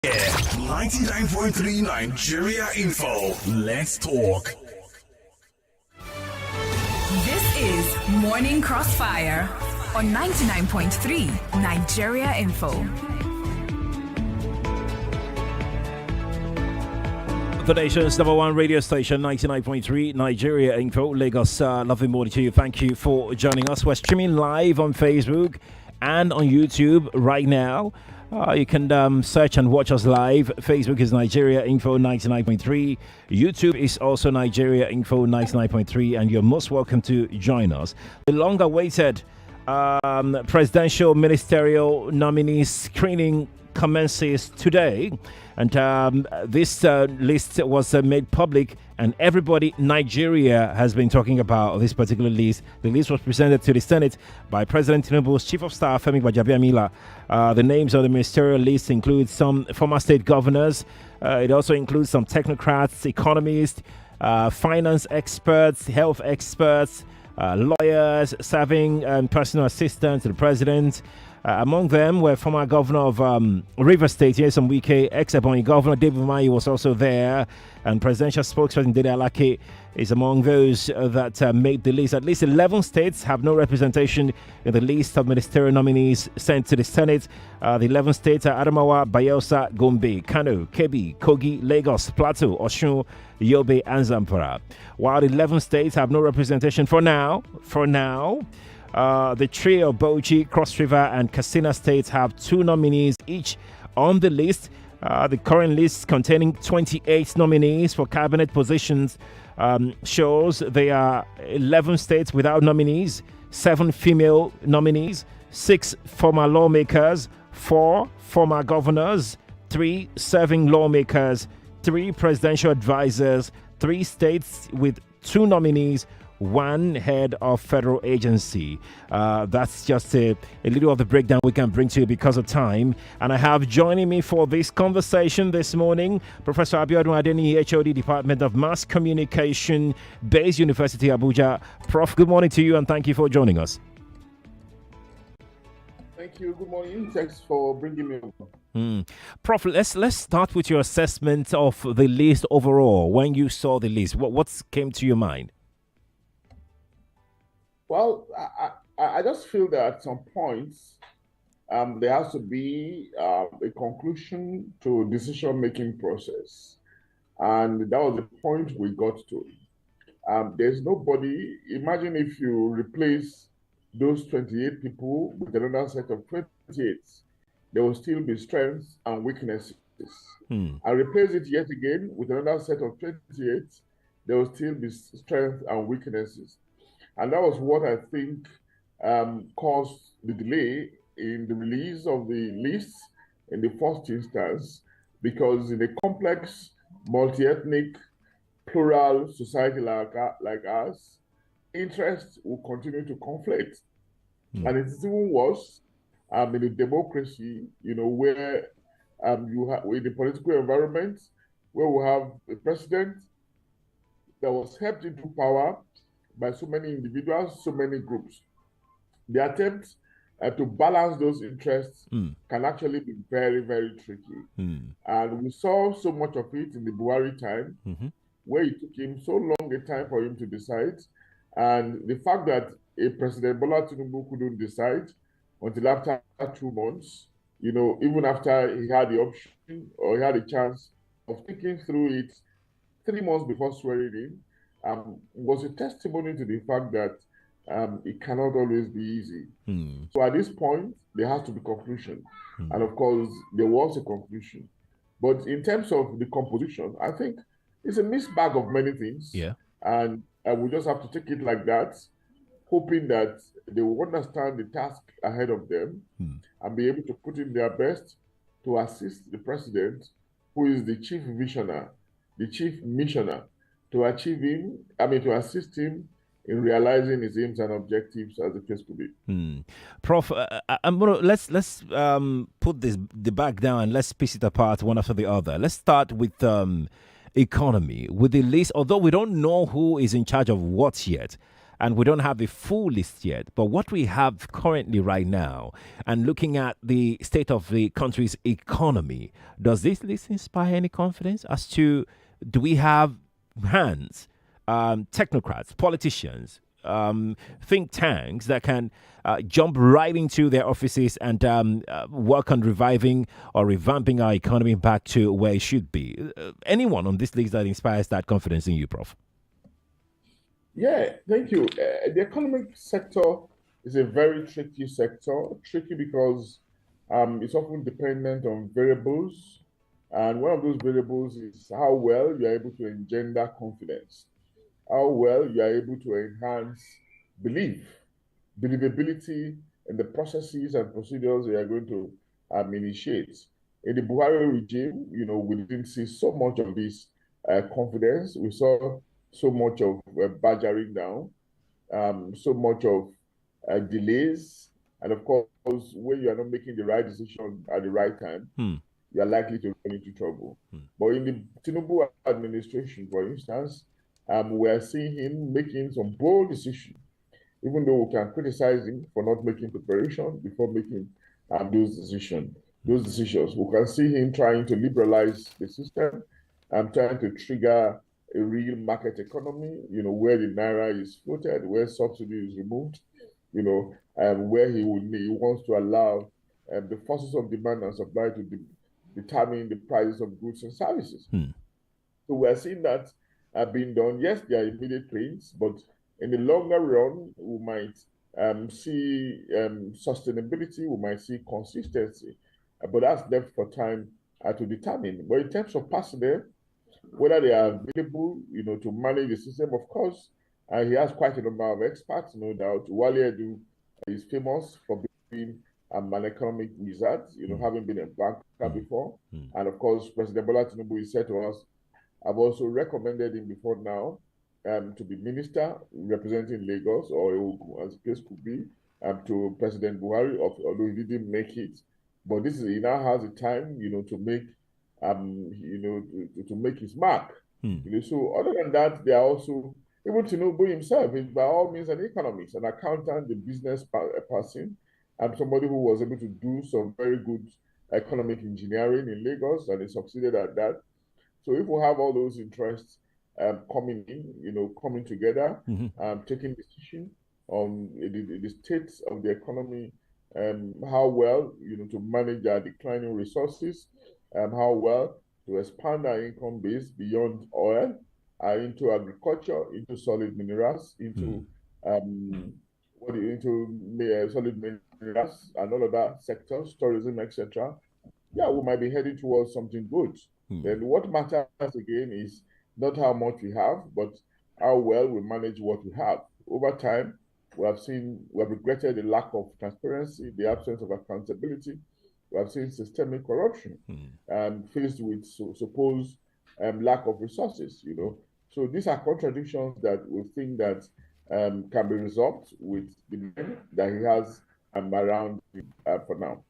99.3 Nigeria Info. Let's talk. This is Morning Crossfire on 99.3 Nigeria Info. The nation's number one radio station, 99.3 Nigeria Info, Lagos. Lovely morning to you. Thank you for joining us. We're streaming live on Facebook and on YouTube right now. You can search and watch us live. Facebook is Nigeria Info 99.3. YouTube is also Nigeria Info 99.3. And you're most welcome to join us. The long-awaited presidential ministerial nominee screening commences today. And this list was made public, and everybody, Nigeria, has been talking about this particular list. The list was presented to the Senate by President Tinubu's Chief of Staff, Femi Gbajabiamila. The names on the ministerial list include some former state governors. It also includes some technocrats, economists, finance experts, health experts, lawyers, serving personal assistants to the president. Among them were former governor of Rivers State, Nyesom Wike, ex-Ebonyi governor David Umahi was also there, and presidential spokesperson Dede Alake is among those that made the list. At least 11 states have no representation in the list of ministerial nominees sent to the Senate. The 11 states are Adamawa, Bayelsa, Gombe, Kano, Kebbi, Kogi, Lagos, Plateau, Osun, Yobe, and Zamfara. While the 11 states have no representation for now, the trio of Bauchi, Cross River, and Katsina states have 2 nominees each on the list. The current list, containing 28 nominees for cabinet positions, shows there are 11 states without nominees, 7 female nominees, 6 former lawmakers, 4 former governors, 3 serving lawmakers, 3 presidential advisors, 3 states with 2 nominees, 1 head of federal agency. That's just a little of the breakdown we can bring to you because of time. And I have joining me for this conversation this morning, Professor Abiodun Adeni, HOD, Department of Mass Communication, Bayes University, Abuja. Prof, good morning to you and thank you for joining us. Thank you. Good morning. Thanks for bringing me on. Prof, let's start with your assessment of the list overall. When you saw the list, what came to your mind? Well, I just feel that at some points there has to be a conclusion to decision-making process. And that was the point we got to. There's nobody, imagine if you replace those 28 people with another set of 28, there will still be strengths and weaknesses. And replace it yet again with another set of 28, there will still be strengths and weaknesses. And that was what I think caused the delay in the release of the list in the first instance, because in a complex, multi-ethnic, plural society like ours, interests will continue to conflict. And it's even worse in a democracy, where you have in the political environment, where we have a president that was helped into power by so many individuals, so many groups. The attempt to balance those interests can actually be very, very tricky. And we saw so much of it in the Buhari time, where it took him so long a time for him to decide. And the fact that a President Bola Tinubu couldn't decide until after 2 months, even after he had the option or he had a chance of thinking through it 3 months before swearing in, was a testimony to the fact that it cannot always be easy. So at this point, there has to be conclusion. And of course, there was a conclusion. But in terms of the composition, I think it's a mixed bag of many things. Yeah. And we just have to take it like that, hoping that they will understand the task ahead of them and be able to put in their best to assist the president, who is the chief visioner, the chief missioner, to assist him in realizing his aims and objectives as the case could be. Prof, let's put the bag down and let's piece it apart one after the other. Let's start with economy, with the list. Although we don't know who is in charge of what yet, and we don't have the full list yet. But what we have currently right now, and looking at the state of the country's economy, does this list inspire any confidence as to, do we have hands, technocrats, politicians, think tanks that can jump right into their offices and work on reviving or revamping our economy back to where it should be? Anyone on this list that inspires that confidence in you, Prof? Yeah, thank you. The economic sector is a very tricky sector. Tricky because it's often dependent on variables. And one of those variables is how well you're able to engender confidence, how well you are able to enhance believability in the processes and procedures you are going to initiate. In the Buhari regime, we didn't see so much of this confidence. We saw so much of badgering down, so much of delays. And of course, when you are not making the right decision at the right time, you are likely to run into trouble. But in the Tinubu administration, for instance, we are seeing him making some bold decisions, even though we can criticize him for not making preparation before making those decisions. We can see him trying to liberalize the system and trying to trigger a real market economy, where the naira is floated, where subsidy is removed, where he wants to allow the forces of demand and supply to determine the prices of goods and services. So we're seeing that being done. Yes, there are immediate pains, but in the longer run, we might see sustainability, we might see consistency, but that's left for time to determine. But in terms of personnel, whether they are available, to manage the system, of course, he has quite a number of experts, no doubt. Wale Edu is famous for being an economic wizard, having been a banker before. And of course, President Bola Tinubu is said to us, I've also recommended him before now to be minister representing Lagos, or as the case could be, to President Buhari, although he didn't make it. But he now has the time, to make, to make his mark. So other than that, there are also, even Tinubu himself is by all means an economist, an accountant, a business person, and somebody who was able to do some very good economic engineering in Lagos, and he succeeded at that. So if we have all those interests coming in, coming together, taking decision on the state of the economy, how well, to manage our declining resources, how well to expand our income base beyond oil, into agriculture, into solid minerals, into solid minerals and all of that sectors, tourism, etc. Yeah, we might be heading towards something good. Then what matters again is not how much we have, but how well we manage what we have. Over time, we have regretted the lack of transparency, the absence of accountability. We have seen systemic corruption, faced with supposed lack of resources. So these are contradictions that we think that can be resolved with the men that he has around for now.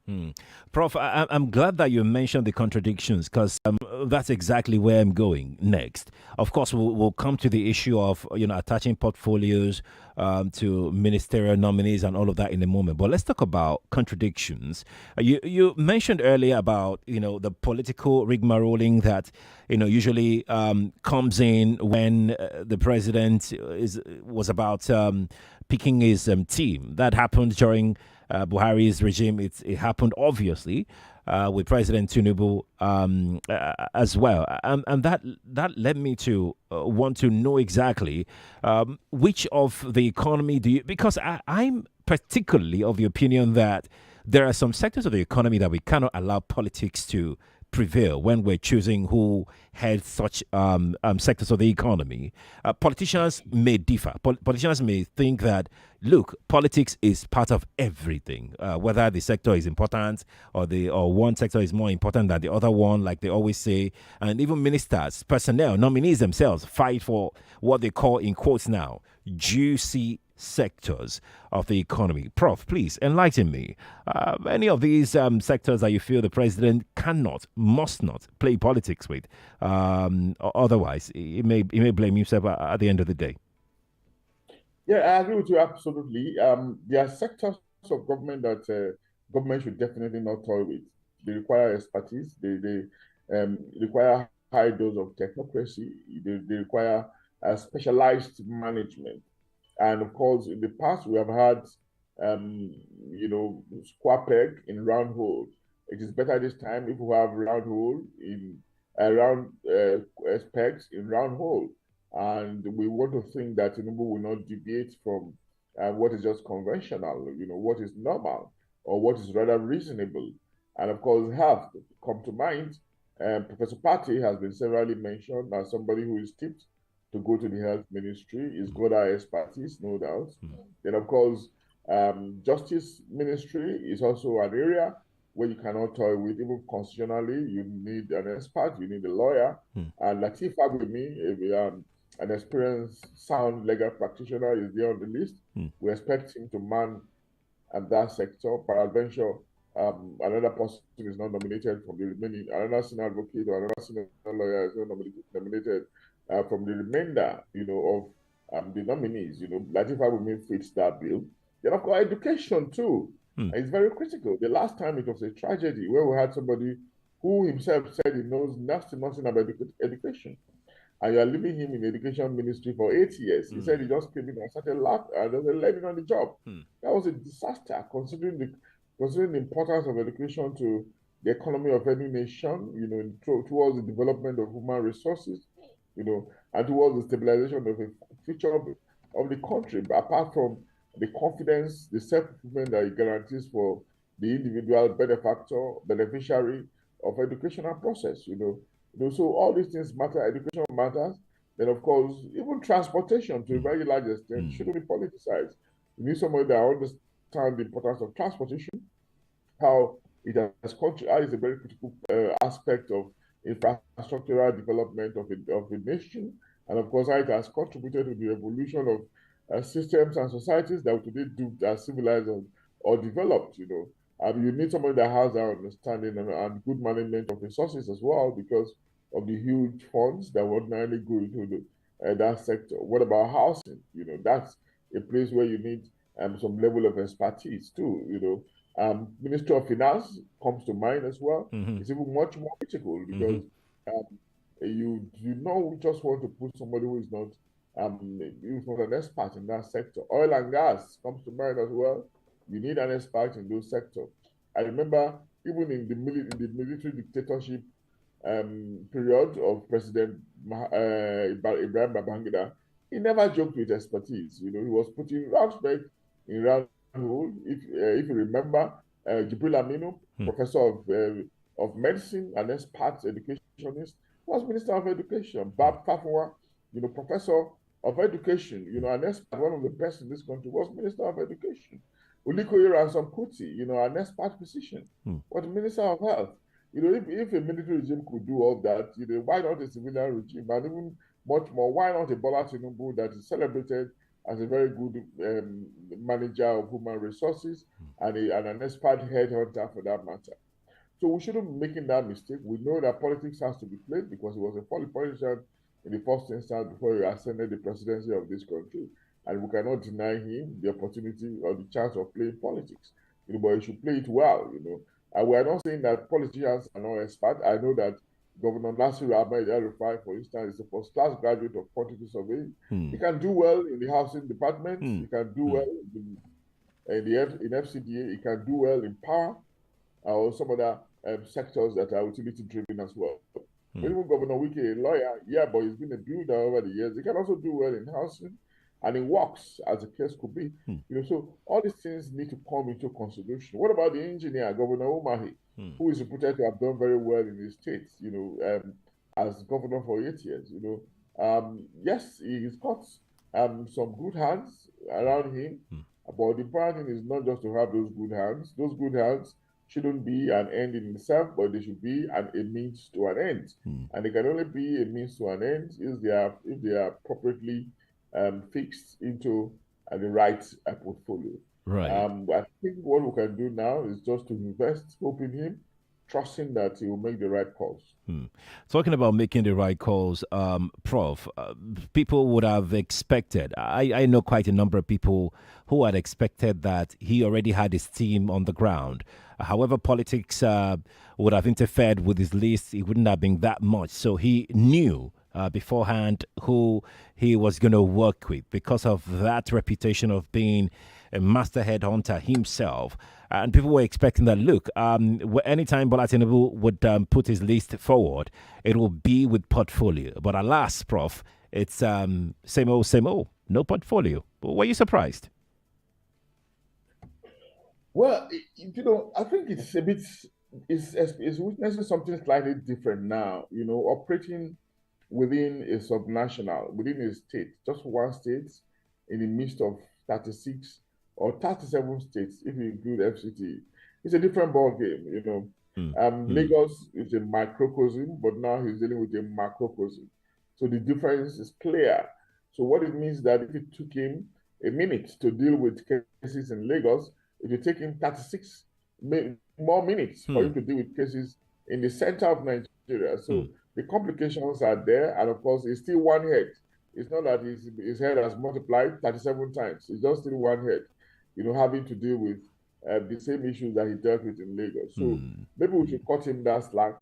Prof, I'm glad that you mentioned the contradictions, because that's exactly where I'm going next. Of course, we'll come to the issue of attaching portfolios to ministerial nominees and all of that in a moment. But let's talk about contradictions. You mentioned earlier about the political rigmaroling that usually comes in when the president was about picking his team. That happened during Buhari's regime. It happened obviously with President Tinubu as well, and that led me to want to know exactly which of the economy do you, because I'm particularly of the opinion that there are some sectors of the economy that we cannot allow politics to prevail when we're choosing who heads such sectors of the economy. Politicians may differ. Politicians may think that, look, politics is part of everything, whether the sector is important or one sector is more important than the other one, like they always say. And even ministers, personnel, nominees themselves fight for what they call, in quotes now, juicy sectors of the economy. Prof, please enlighten me. Any of these sectors that you feel the president must not play politics with, otherwise he may blame himself at the end of the day. Yeah, I agree with you absolutely. There are sectors of government that government should definitely not toy with. They require expertise. They require high dose of technocracy. They require specialized management. And of course, in the past, we have had, um, square peg in round hole. It is better this time if we have round hole in round pegs in round hole. And we want to think that Tinubu will not deviate from what is just conventional, what is normal or what is rather reasonable. And of course, health come to mind. Professor Patti has been severally mentioned as somebody who is tipped to go to the health ministry. He's got our expertise, no doubt. Then, of course, justice ministry is also an area where you cannot toy with. Even constitutionally, you need an expert, you need a lawyer. And Lateef Fagbemi, an experienced, sound legal practitioner, is there on the list. We expect him to man that sector. Peradventure, another person is not nominated from the remaining, another senior advocate or another senior lawyer is not nominated from the remainder, of the nominees. Lateef Fagbemi fits that bill. Then, of course, education too. It's very critical. The last time it was a tragedy where we had somebody who himself said he knows nothing about education. And you are leaving him in the education ministry for 8 years. He said he just came in and started learning on the job. That was a disaster, considering the importance of education to the economy of any nation, towards the development of human resources, and towards the stabilization of the future of the country. But apart from the confidence, the self-fulfillment that it guarantees for the individual beneficiary of educational process, so all these things matter. Education matters. Then, of course, even transportation to a very large extent shouldn't be politicized. You need somebody that understands the importance of transportation, how it has how is a very critical aspect of infrastructural development of a nation, and of course, how it has contributed to the evolution of systems and societies that today do are civilized or developed. You need somebody that has that understanding and good management of resources as well, because of the huge funds that ordinarily go into that sector. What about housing? That's a place where you need some level of expertise too. Ministry of Finance comes to mind as well. It's even much more critical because you just want to put somebody who is not an expert in that sector. Oil and gas comes to mind as well. You need an expert in those sectors. I remember even in the military dictatorship period of President Ibrahim Babangida, he never joked with expertise. He was putting round spec in round hole. If you remember, Jibril Aminu, professor of medicine and expert educationist, was Minister of Education. Bab Fafuwa, professor of education, an expert, one of the best in this country, was Minister of Education. Ulikoye Ransom Kuti, an expert physician, was Minister of Health. If a military regime could do all that, why not a civilian regime? And even much more, why not a Bola Tinubu that is celebrated as a very good manager of human resources and an expert headhunter for that matter? So we shouldn't be making that mistake. We know that politics has to be played because he was a politician in the first instance before he ascended the presidency of this country. And we cannot deny him the opportunity or the chance of playing politics. But he should play it well, And we are not saying that politicians are not experts. I know that Governor Nasir Ahmed El-Rufai, for instance, is a first-class graduate of quantity surveying. He can do well in the housing department. He can do well in FCDA. He can do well in power or some other sectors that are utility-driven as well. Even Governor Wike, a lawyer, but he's been a builder over the years. He can also do well in housing and in works, as the case could be. So all these things need to come into consideration. What about the engineer, Governor Umahi, who is reputed to have done very well in his state, as governor for 8 years, yes, he's got some good hands around him, but the important thing is not just to have those good hands. Those good hands shouldn't be an end in itself, but they should be a means to an end. And they can only be a means to an end if they are appropriately fixed into the right portfolio. Right. I think what we can do now is just to invest, hope in him, trusting that he will make the right calls. Talking about making the right calls, Prof, people would have expected. I know quite a number of people who had expected that he already had his team on the ground. However, politics would have interfered with his list. It wouldn't have been that much. So he knew beforehand who he was going to work with because of that reputation of being a master headhunter himself. And people were expecting that, look, anytime Bola Tinubu would put his list forward, it will be with portfolio. But alas, Prof, it's same old, no portfolio. Were you surprised? Well, I think it's a bit, it's witnessing something slightly different now, operating within a subnational, within a state, just one state in the midst of 36 or 37 states, if you include FCT. It's a different ball game. Lagos is a microcosm, but now he's dealing with a macrocosm. So the difference is clear. So what it means that if it took him a minute to deal with cases in Lagos, it will take him 36 more minutes for him to deal with cases in the center of Nigeria. So the complications are there, and of course, it's still one head. It's not that his head has multiplied 37 times. It's just still one head, having to deal with the same issues that he dealt with in Lagos. So maybe we should cut him that slack,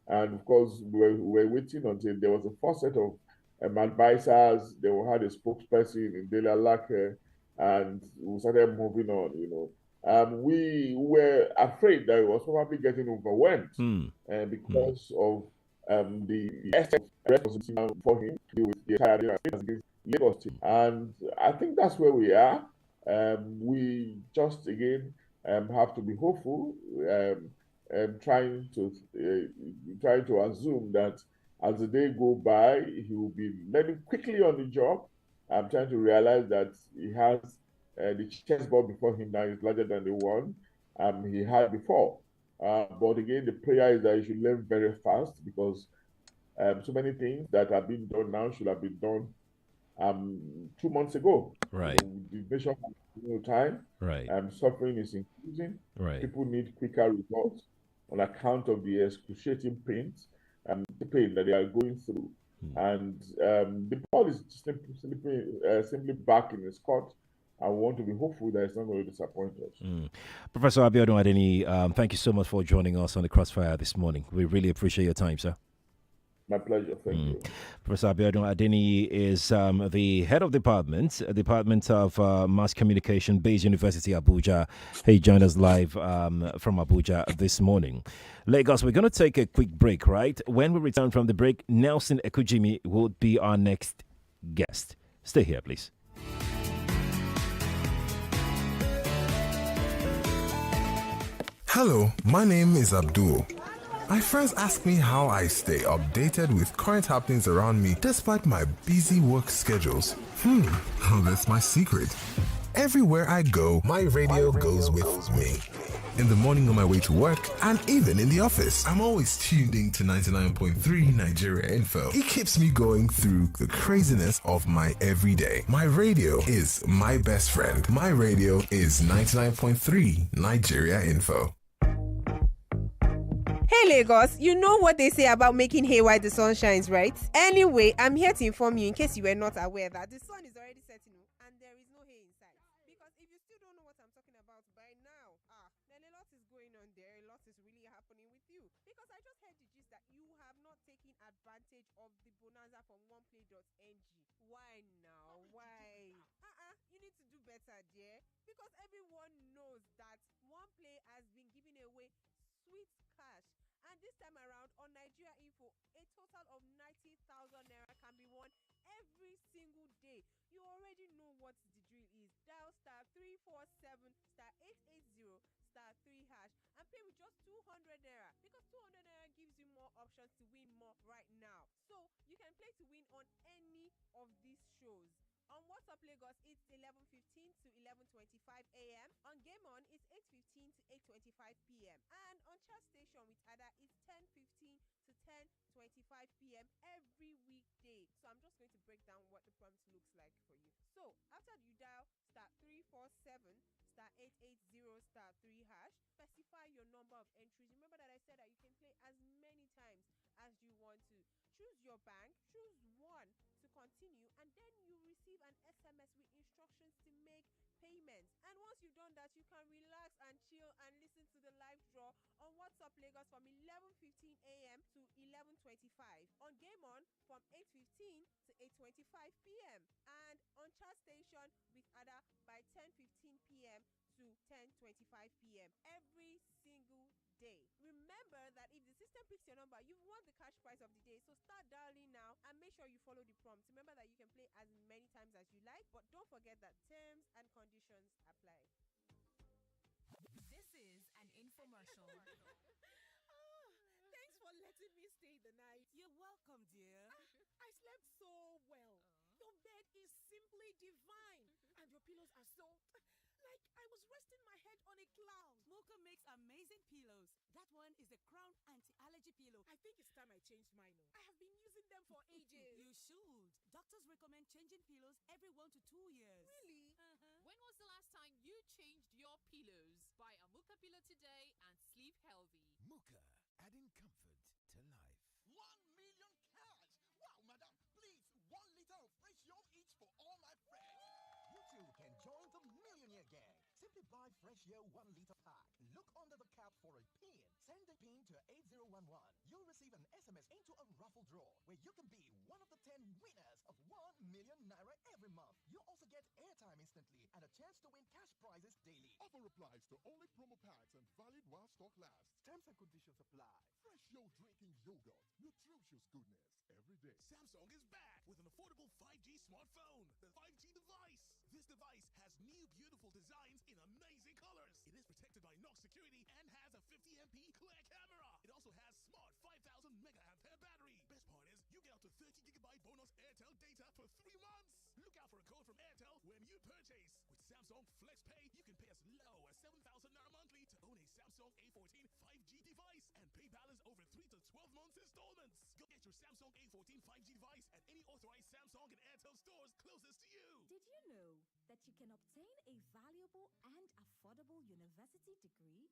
and of course, we're waiting until there was a first set of advisors. They had a spokesperson in Dele Alake, and we started moving on. We were afraid that it was probably getting overwhelmed because of the responsibility for him with the entire Lagos team. And I think that's where we are. We just again have to be hopeful, trying to assume that as the day go by, he will be learning quickly on the job. I'm trying to realize that he has the chessboard before him now is larger than the one he had before. But again, the prayer is that he should learn very fast because so many things that are being done now should have been done 2 months ago. Right. The nation has no time. Right. Suffering is increasing. Right. People need quicker results on account of the excruciating pain that they are going through. And the ball is simply back in his court. I want to be hopeful that it's not going to disappoint us. Professor Abiodun Adeni, thank you so much for joining us on the Crossfire this morning. We really appreciate your time, sir. My pleasure. Thank you. Professor Abiodun Adeni is the head of Department of Mass Communication, Bayes University, Abuja. He joined us live from Abuja this morning. Lagos, we're going to take a quick break, right? When we return from the break, Nelson Ekujimi will be our next guest. Stay here, please. Hello, my name is Abdul. My friends ask me how I stay updated with current happenings around me despite my busy work schedules. Oh, that's my secret. Everywhere I go, my radio goes with me. In the morning on my way to work, and even in the office. I'm always tuned in to 99.3 Nigeria Info. It keeps me going through the craziness of my everyday. My radio is my best friend. My radio is 99.3 Nigeria Info. Hey Lagos, you know what they say about making hay while the sun shines, right? Anyway, I'm here to inform you in case you were not aware that the sun is already setting and there is no hay inside. Because if you still don't know what I'm talking about by now, then a lot is going on there. A lot is really happening with you. Because I just heard the gist that you have not taken advantage of the bonanza from oneplay.ng. Why now? Why? You need to do better, dear. Because everyone knows that OnePlay has been giving away sweet cash. And this time around on Nigeria Info, a total of 90,000 naira can be won every single day. You already know what the drill is. Dial *347 *880 *3# and pay with just 200 naira because 200 naira gives you more options to win more right now. So you can play to win on any of these shows. On WhatsApp Lagos, it's 11:15 to 11:25 a.m. On Game On, it's 8:15 to 8:25 p.m. And on Chat Station with Ada, it's 10:15 to 10:25 p.m. every weekday. So I'm just going to break down what the prompt looks like for you. So after you dial *347 *880*3#. Specify your number of entries. Remember that I said that you can play as many times as you want to. Choose your bank, choose one to continue, and then you receive an SMS with instructions to make payments. And once you've done that, you can relax and chill and listen to the live draw on WhatsApp Lagos from 11:15 a.m. to 11:25, on Game On from 8:15 to 8:25 p.m. and on Chat Station with Ada by 10:15 p.m. to 10:25 p.m. every single day. Remember that if the system picks your number, you've won the cash prize of the day. So start dialing now and make sure you follow the prompts. Remember that you can play as many times as you like, but don't forget that terms and conditions apply. This is an infomercial. Thanks for letting me stay the night. You're welcome, dear. I slept so well. Your bed is simply divine. And your pillows are so... like I was resting my head on a cloud. Mocha makes amazing pillows. That one is the Crown Anti-Allergy Pillow. I think it's time I changed mine. I have been using them for ages. You should. Doctors recommend changing pillows every 1 to 2 years. Really? When was the last time you changed your pillows? Buy a Muka pillow today and sleep healthy. Muka, adding comfort to life. 1 million cash! Wow, madam, please, 1 liter of fresh yogurt each for all my friends. You too can join the Millionaire Gang. Simply buy Fresh Yo 1 liter pack. Look under the cap for a pin. Send the pin to 8011. You'll receive an SMS into a raffle draw where you can be one of the 10 winners of 1 million naira every month. You also get airtime instantly and a chance to win cash prizes daily. Offer applies to only promo packs and valid while stock lasts. Terms and conditions apply. Fresh Yo drinking yogurt. Nutritious goodness every day. Samsung is back with an affordable 5G smartphone, the 5G device. This device has new beautiful designs in amazing colors. It is protected by Knox security and has a 50 MP clear camera. It also has smart 5000 mAh battery. Best part is you get up to 30 GB bonus Airtel data for 3 months. Look out for a code from Airtel when you purchase. With Samsung Flex Pay, you can pay as low as 7,000 naira monthly to own a Samsung A14 5G device and pay balance over 3 to 12 months installments. Go get your Samsung A14 5G device at any authorized Samsung and Airtel stores closest to you. Did you know that you can obtain a valuable and affordable university degree?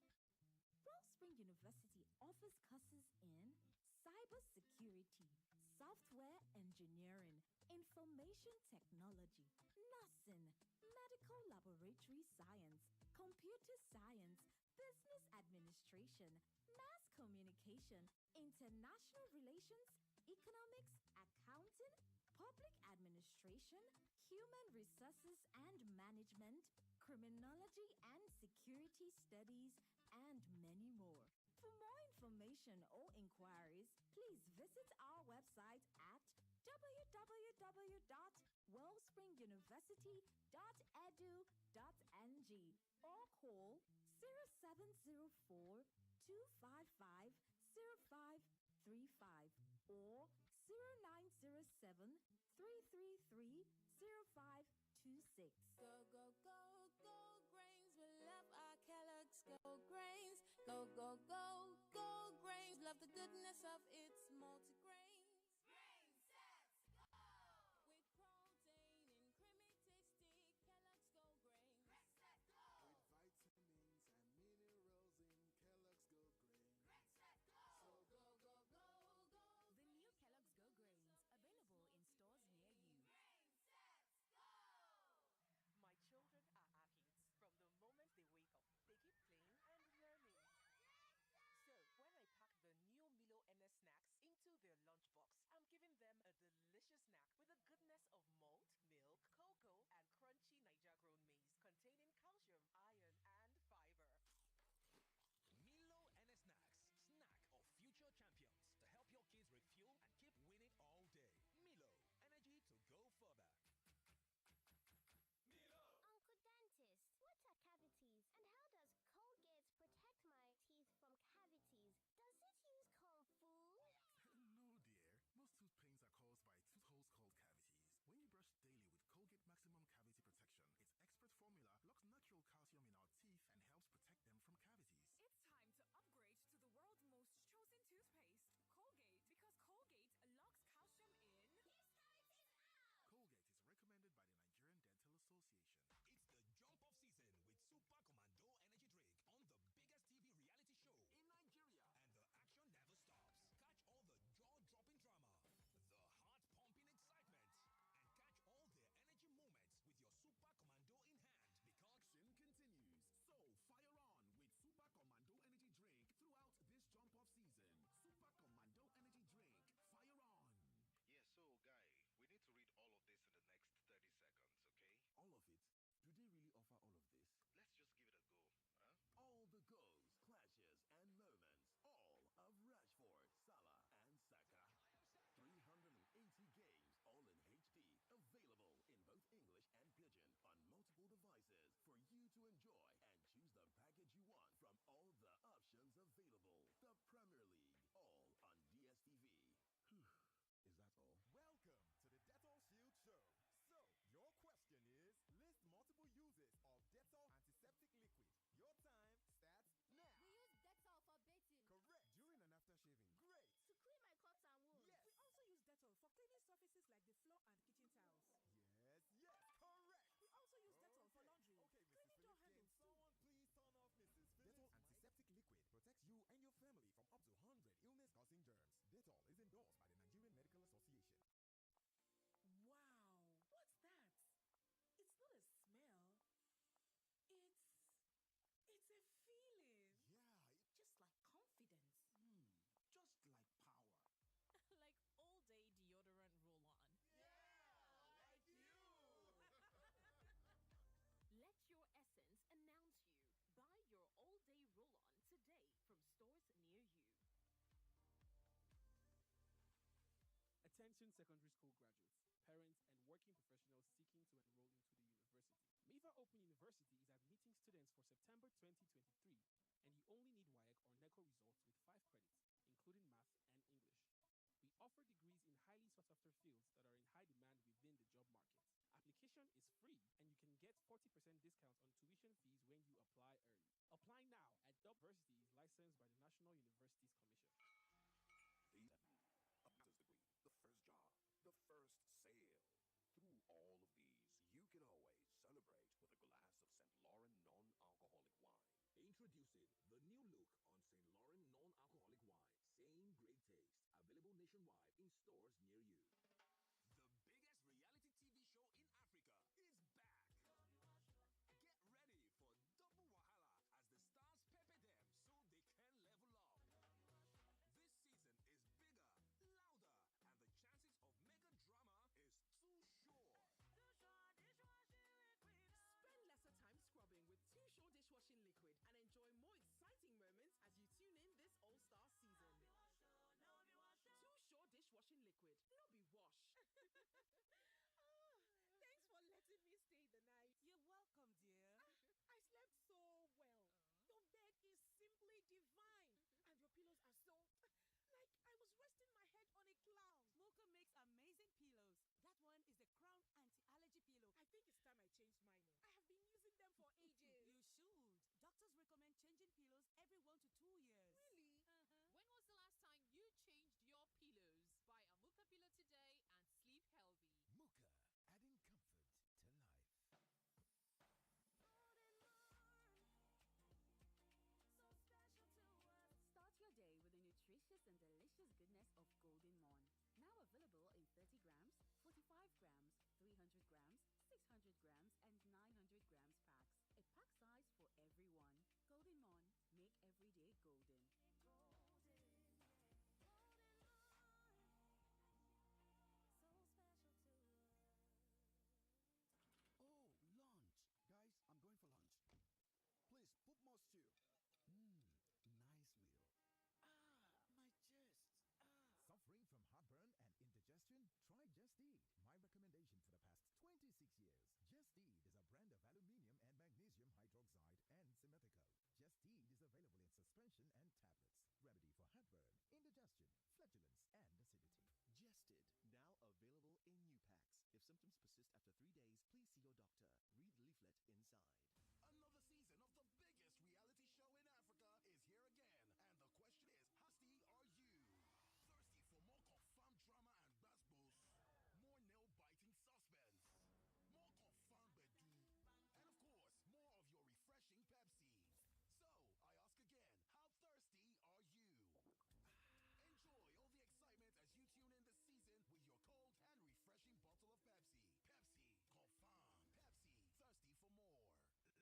Wellspring University offers courses in cybersecurity, software engineering, information technology, nursing, medical laboratory science, computer science, business administration, mass communication, international relations, economics, accounting, public administration, human resources and management, criminology and security studies, and many more. For more information or inquiries, please visit our website at www.wellspringuniversity.edu.ng or call 0704 255 0535 or 0907 333 0526. Go, go, go, go grains. We love our Kellogg's Go grains. Go, go, go, go grains. Love the goodness of its multigrains. Grain sets go! With protein and creamy tasty Kellogg's Go grains. Grain sets go! With vitamins and minerals in Kellogg's Go grains. Grain sets go! So go, go, go, go. The new Kellogg's Go grains, available in stores near you. Grain sets go! My children are athletes. From the moment they wake up, they keep playing and learning. So when I pack the new Milo MS snacks Attention secondary school graduates, parents, and working professionals seeking to enroll into the university. Miva Open University is admitting students for September 2023, and you only need WAEC or NECO results with 5 credits, including math and English. We offer degrees in highly sought-after fields that are in high demand within the job market. Application is free, and you can get 40% discount on tuition fees when you apply early. Apply now at University is licensed by the National Universities Commission. A master's degree, the first job, the first sale. Through all of these, you can always celebrate with a glass of St. Laurent non-alcoholic wine. Introducing the new look on St. Laurent non-alcoholic wine. Same great taste. Available nationwide in stores near you. The biggest reality TV show in Africa is back. Get ready for double wahala as the stars pepper them so they can level up. This season is bigger, louder, and the chances of mega drama is too sure. Spend lesser time scrubbing with Too Sure dishwashing liquid and enjoy more exciting moments as you tune in this all-star season. Too Sure dishwashing liquid. No be wash. Thanks for letting me stay the night. You're welcome, dear. I slept so well. Your bed is simply divine. And your pillows are so... like I was resting my head on a cloud. Mocha makes amazing pillows. That one is the Crown Anti-Allergy Pillow. I think it's time I changed mine. I have been using them for ages. You should. Doctors recommend changing pillows every 1 to 2 years. Really? When was the last time you changed your pillows? Buy a Muka pillow today and sleep healthy. Muka, adding comfort to life. Start your day with the nutritious and delicious goodness of Golden Morn. Now available in 30 grams, 45 grams, 300 grams, 600 grams, and 900 grams packs. A pack size for everyone. Golden Morn. Make every day golden. Oh, lunch. Guys, I'm going for lunch. Please, put more stew. Nice meal. My chest. Suffering from heartburn and indigestion? Try Just Eat. My recommendation for the past 26 years. Just Eat is a brand of aluminium and magnesium hydroxide and simethicone. Just Eat is available in suspension and tablets. Remedy for heartburn, indigestion, flatulence, and acidity. Jested, now available in new packs. If symptoms persist after 3 days, please see your doctor. Read leaflet inside. Another season of the biggest reality show in Africa is here again. And the question is, how thirsty are you? Thirsty for more confirmed drama and basketballs? More nail-biting suspense? More confirmed bedu? And of course, more of your refreshing Pepsi. So, I ask again, how thirsty are you? Enjoy all the excitement as you tune in this season with your cold and refreshing bottle of Pepsi. Pepsi, confirmed. Pepsi, thirsty for more.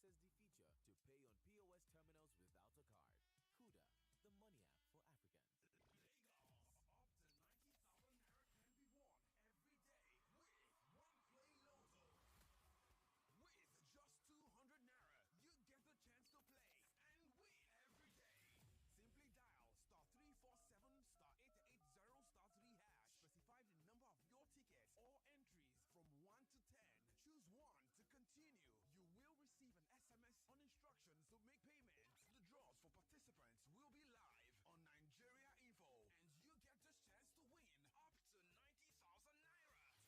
USSD feature to pay on POS terminals without a card. Kuda, the money app for Africans. Lagos, up to 90,000 naira can be won every day with One Play Lotto. With just 200 naira, you get the chance to play and win every day. Simply dial *347*880*3#. Specify the number of your tickets or entries from 1 to 10.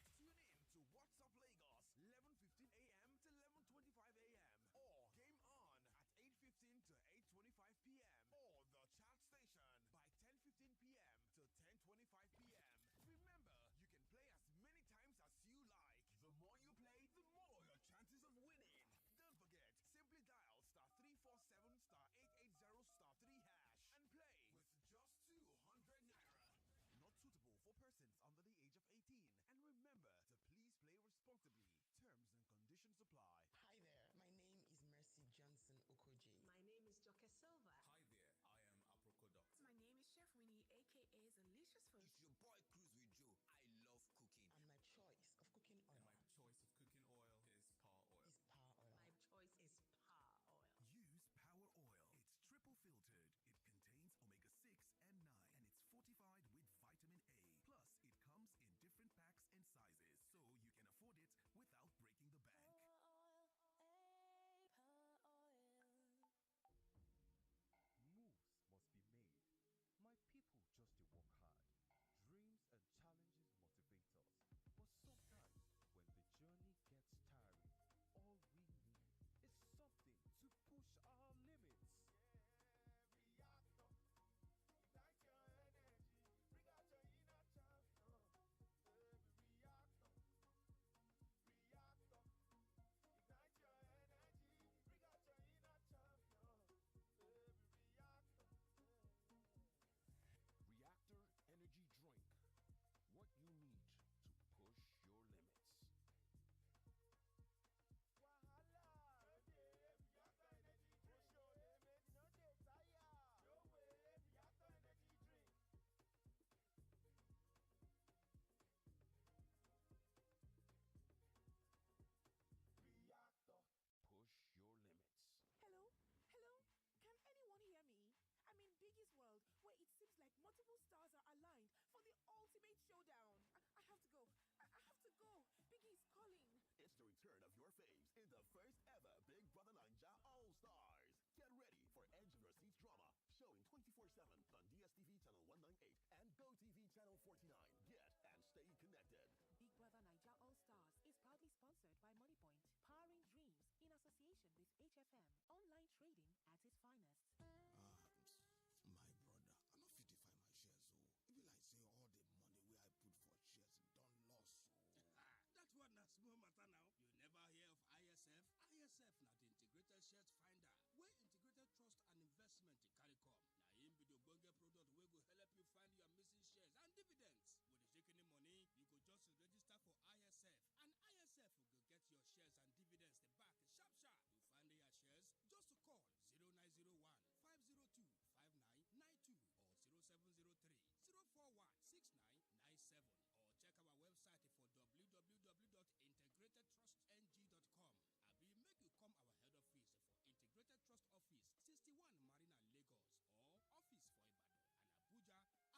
Choose 1 to continue. You will receive an SMS on instructions to make payments. The draws for participants will be live on Nigeria Info, and you get this chance to win up to 90,000 naira. Tune in to WhatsApp Lagos 11:15 a.m. to 11:25 a.m. or Game On at 8:15 to 8:25 p.m. or the chat station by 10:15 p.m. to 10:25 p.m. Remember, you can play as many times as you like. The more you play, the more your chances of winning. Don't forget, simply dial *347*880*3# and play with just 200 naira. Not suitable for persons under the age of 18. And remember to please play responsibly. Terms and conditions apply. Hi there, my name is Mercy Johnson Okoji. My name is Joke Silva. Hi there, I am Aprocodoct. My name is Chef Winnie, aka Delicious Food. It's your boy Cruz with Joe. I love cooking. And my choice of cooking oil. And my choice of cooking oil is Power Oil. My choice is Power Oil. Use Power Oil. It's triple filtered. It contains omega-6 and 9, and it's fortified with vitamin A. Plus, it comes in different packs and sizes, so you can afford it without breaking the bank. Moves must be made. My people just to work hard. Dreams and challenges motivate us. But sometimes, when the journey gets tiring, all we need is something to push our limits. Reactor, ignite your energy, bring out your inner champion. Reactor, ignite your energy, bring out your inner champion. Reactor Energy Drink. What you need to push your limits. Reactor Energy Drink. Push your limits, no dey tire. Your way, Reactor Energy Drink. Reactor. Push your limits. Hello? Hello? Can anyone hear me? I'm in Biggie's world, where it seems like multiple stars are aligned for the ultimate showdown. I have to go. I have to go. Biggie's calling. It's the return of your faves in the first ever Big Brother Ninja All-Stars. Get ready for Edge of Your Seat drama, showing 24/7 on DSTV channel 198 and GoTV channel 49. Get and stay connected. Big Brother Niger All-Stars is proudly sponsored by MoneyPoint, powering dreams in association with HFM, online trading at its finest. My brother, I not fit to find my shares, so it be like say all the money where I put for shares done lost. That one na small matter now. You never hear of ISF? ISF na the Integrated Shares Finder, where Integrated Trust and Investment carry come. Na him be the ogbonge product wey go help you find your missing shares and dividends. With the shaking money, you go just register for ISF, and ISF go get your shares and dividends back sharp. To find your shares, just call 0901 502 5992 or 0703 041 6997 or check our website for www.integratedtrustng.com. Abi make you come our head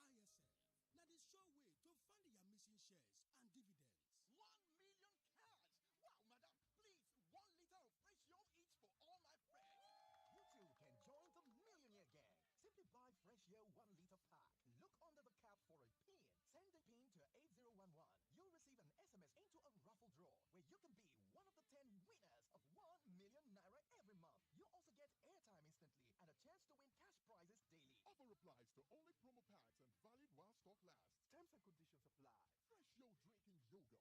office for Integrated Trust Office 61 Marina Lagos or office for Ibadan and Abuja. ISF. Now the sure way to find your missing shares and dividends. 1 million cash! Wow, madam, please, 1 liter of fresh yo each for all my friends. You too can join the Millionaire Gang. Simply buy Fresh Yo 1 liter pack. Look under the cap for a pin. Send the pin to 8011. You'll receive an SMS into a raffle draw where you can be one of the 10 winners of 1 million naira every month. You also get airtime instantly and a chance to win cash prizes daily. Offer applies to only promo packs and valid while stock lasts. Terms and conditions apply. Fresh Yo drinking yogurt.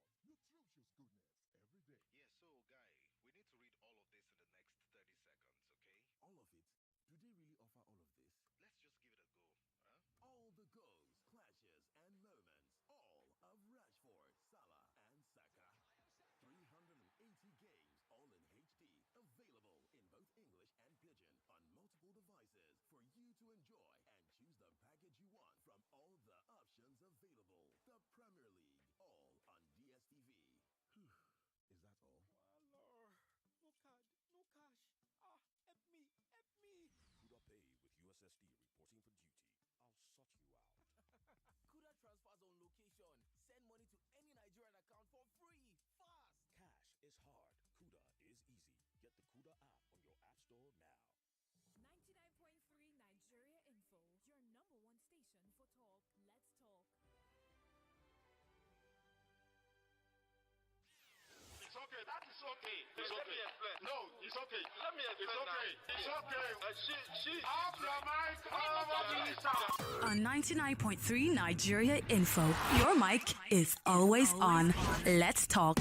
Nutritious goodness every day. Yeah, so guy, we need to read all of this in the next 30 seconds, okay? All of it? Do they really offer all of this? Let's just give it a go, huh? All the goals, clashes, and moments. All of Rashford, Salah, and Saka. 380 games, all in HD. Available in both to enjoy and choose the package you want from all the options available. The Premier League, all on DSTV. Is that all? Lord, no card, no cash. Help me, help me. Kuda Pay with USSD reporting for duty. I'll sort you out. Kuda transfers on location. Send money to any Nigerian account for free. Fast. Cash is hard. Kuda is easy. Get the Kuda app on your app store now. 99.3 Nigeria Info, your number one station for talk. Let's talk. It's okay. That is okay. It's okay. No, it's okay. Let me explain. It's okay. It's okay. Off your mic. On 99.3 Nigeria Info, your mic is always on. Let's talk.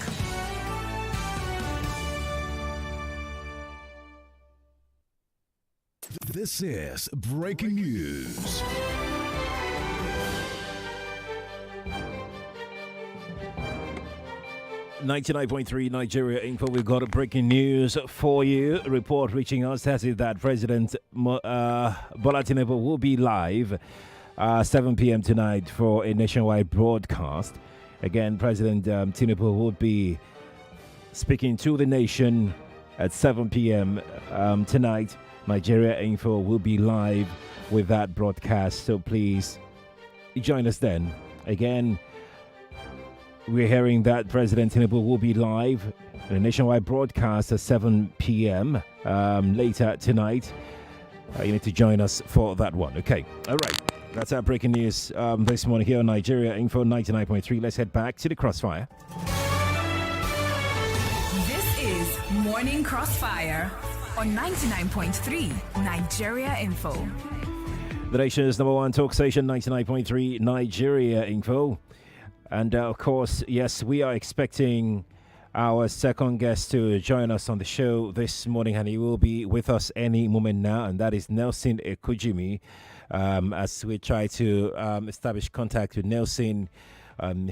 This is breaking news. .3 Nigeria Info. We've got a breaking news for you. A report reaching us says that President Bola Tinubu will be live 7 p.m. tonight for a nationwide broadcast. Again, President Tinubu will be speaking to the nation at 7 p.m. Tonight. Nigeria Info will be live with that broadcast, so please join us then. Again, we're hearing that President Tinubu will be live in a nationwide broadcast at 7 p.m. Later tonight. You need to join us for that one. Okay, all right. That's our breaking news this morning here on Nigeria Info 99.3. Let's head back to the Crossfire. This is Morning Crossfire on 99.3 Nigeria Info. The nation's number one talk station, 99.3 Nigeria Info. And of course, yes, we are expecting our second guest to join us on the show this morning, and he will be with us any moment now, and that is Nelson Ekujimi. As we try to establish contact with Nelson,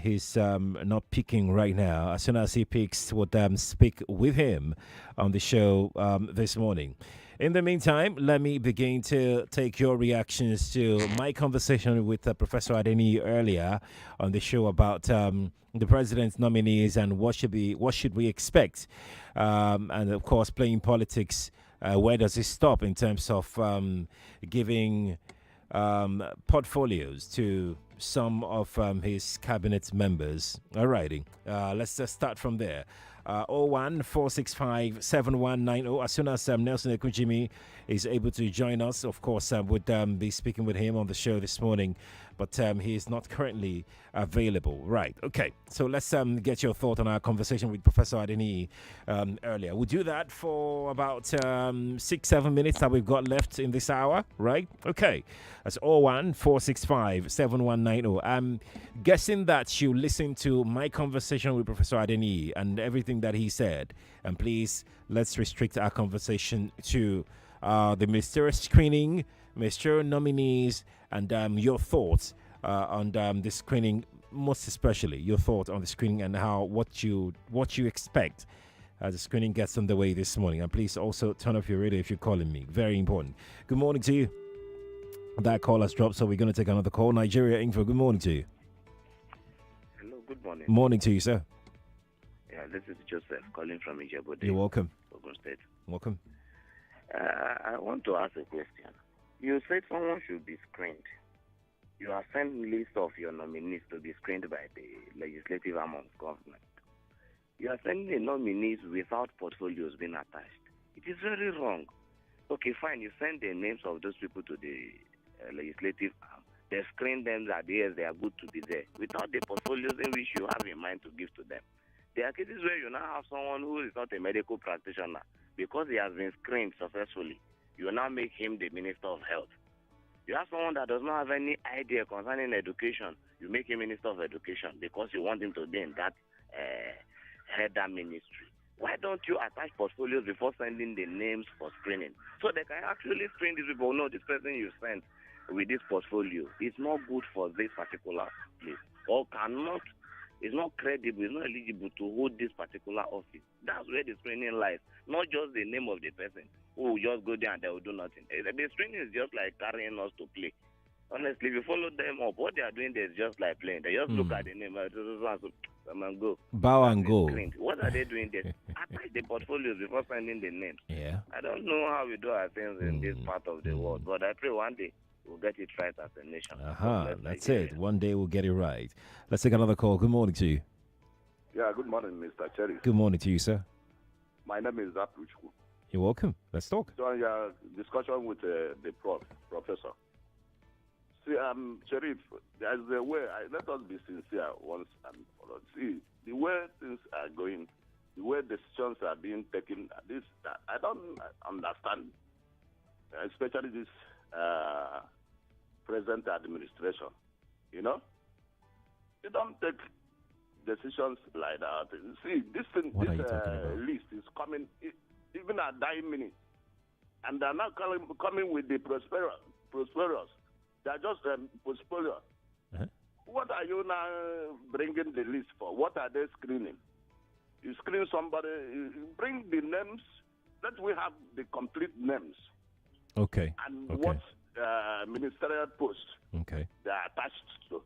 he's not picking right now. As soon as he picks, we'll speak with him on the show this morning. In the meantime, let me begin to take your reactions to my conversation with Professor Adeni earlier on the show about the president's nominees and what should we expect, and of course playing politics. Where does it stop in terms of giving portfolios to some of his cabinet members? Alrighty, let's just start from there. 014657190. As soon as Nelson Ekujimi is able to join us, of course, would be speaking with him on the show this morning, but he is not currently available. Right, okay, so let's get your thought on our conversation with Professor Adeni earlier. We'll do that for about 6-7 minutes that we've got left in this hour, right? Okay, that's 014657190. I'm guessing that you listened to my conversation with Professor Adeni and everything that he said, and please let's restrict our conversation to the ministerial screening, ministerial nominees, and your thoughts on the screening, most especially your thoughts on the screening and what you expect as the screening gets underway this morning. And please also turn off your radio if you're calling me. Very important. Good morning to you. That call has dropped, so we're going to take another call. Nigeria Info, good morning to you. Hello, good morning. Morning to you, sir. Yeah, this is Joseph calling from Ijebu. You're welcome. Ogun State. Welcome. I want to ask a question. You said someone should be screened. You have sent list of your nominees to be screened by the legislative arm of government. You are sending the nominees without portfolios being attached. It is very wrong. Okay, fine, you send the names of those people to the legislative arm. They screen them that yes, they are good to be there, without the portfolios in which you have in mind to give to them. There are cases where you now have someone who is not a medical practitioner. Because he has been screened successfully, you now make him the Minister of Health. You have someone that does not have any idea concerning education, you make him Minister of Education because you want him to be in that head that ministry. Why don't you attach portfolios before sending the names for screening? So they can actually screen these people. No, this person you sent with this portfolio is not good for this particular place, or is not credible, is not eligible to hold this particular office. That's where the screening lies, not just the name of the person. who will just go there and they will do nothing. The screening is just like carrying us to play. Honestly, if you follow them up, what they are doing there is just like playing. They just look at the name and go. Bow and go. What are they doing there? Attach the portfolios before sending the names. Yeah. I don't know how we do our things in this part of the world, but I pray one day we'll get it right as a nation. That's it. One day we'll get it right. Let's take another call. Good morning to you. Yeah, good morning, Mr. Cherry. Good morning to you, sir. My name is Apruchku. You're welcome. Let's talk. So, discussion with the professor. See, Sheriff, there's a way, let us be sincere once and for all. See, the way things are going, the way decisions are being taken, I don't understand, especially this present administration. You know? You don't take decisions like that. See, this list is coming even at dying minute. And they're not coming with the prosperous. They're just prosperous. What are you now bringing the list for? What are they screening? You screen somebody, you bring the names. Let we have the complete names. Okay. And what ministerial post they are attached to.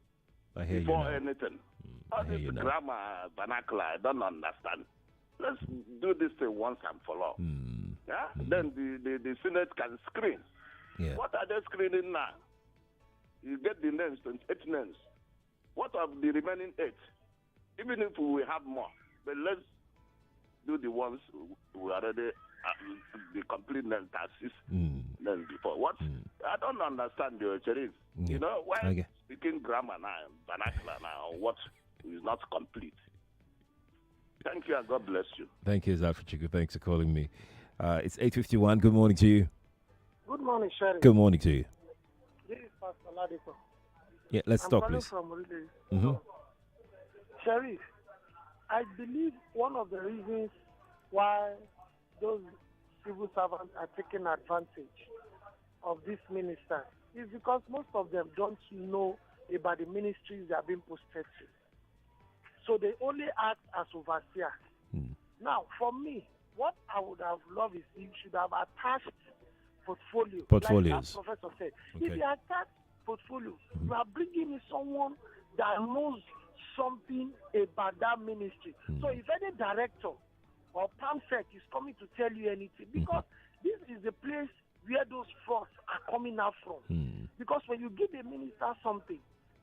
I hear before you now. anything. All this grammar vernacular, I don't understand. Let's do this thing once and for all. Yeah? Then the Senate can screen. Yeah. What are they screening now? You get the names, 28 names. What of the remaining 8? Even if we have more, but let's do the ones who already the complete names as names before. What? I don't understand your Sheriff. Yeah. You know, why speaking grammar now, vernacular now, what is not complete? Thank you and God bless you. Thank you, Zafrichiku. Thanks for calling me. It's 8:51. Good morning to you. Good morning, Sheriff. Good morning to you. This is Pastor Ladipo. Yeah, let's I'm talk, calling please. from Ridley. Mm-hmm. Sheriff, I believe one of the reasons why those civil servants are taking advantage of this minister is because most of them don't know about the ministries they are being posted to. So they only act as overseers. Now, for me, what I would have loved is you should have attached portfolios. Like as Professor said. If you attach portfolio, you are bringing in someone that knows something about that ministry. So if any director or PAMSEC is coming to tell you anything, because this is the place where those frauds are coming out from. Because when you give the minister something,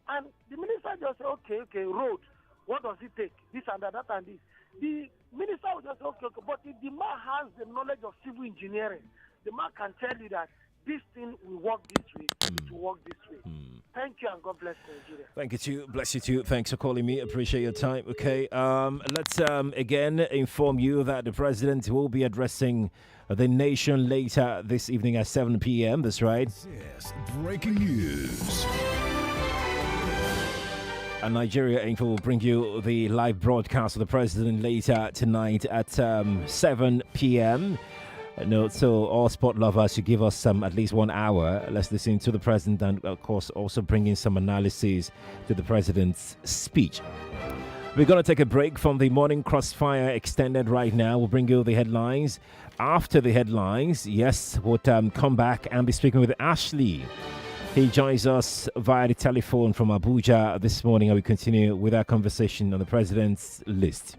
and the minister just say, okay, road, what does it take? This and that and this. The minister will just say, okay, but if the man has the knowledge of civil engineering, the man can tell you that this thing will work this way, it will work this way. Thank you and God bless Nigeria. Thank you too. Bless you too. Thanks for calling me. Appreciate your time. Okay. Let's again inform you that the president will be addressing the nation later this evening at 7 p.m. That's right. Yes. Breaking news. And Nigeria Info will bring you the live broadcast of the president later tonight at 7 p.m. So all sport lovers should give us at least 1 hour. Let's listen to the president and, of course, also bring in some analysis to the president's speech. We're going to take a break from the morning crossfire extended right now. We'll bring you the headlines. After the headlines, yes, we'll come back and be speaking with Ashley. He joins us via the telephone from Abuja this morning, and we continue with our conversation on the president's list.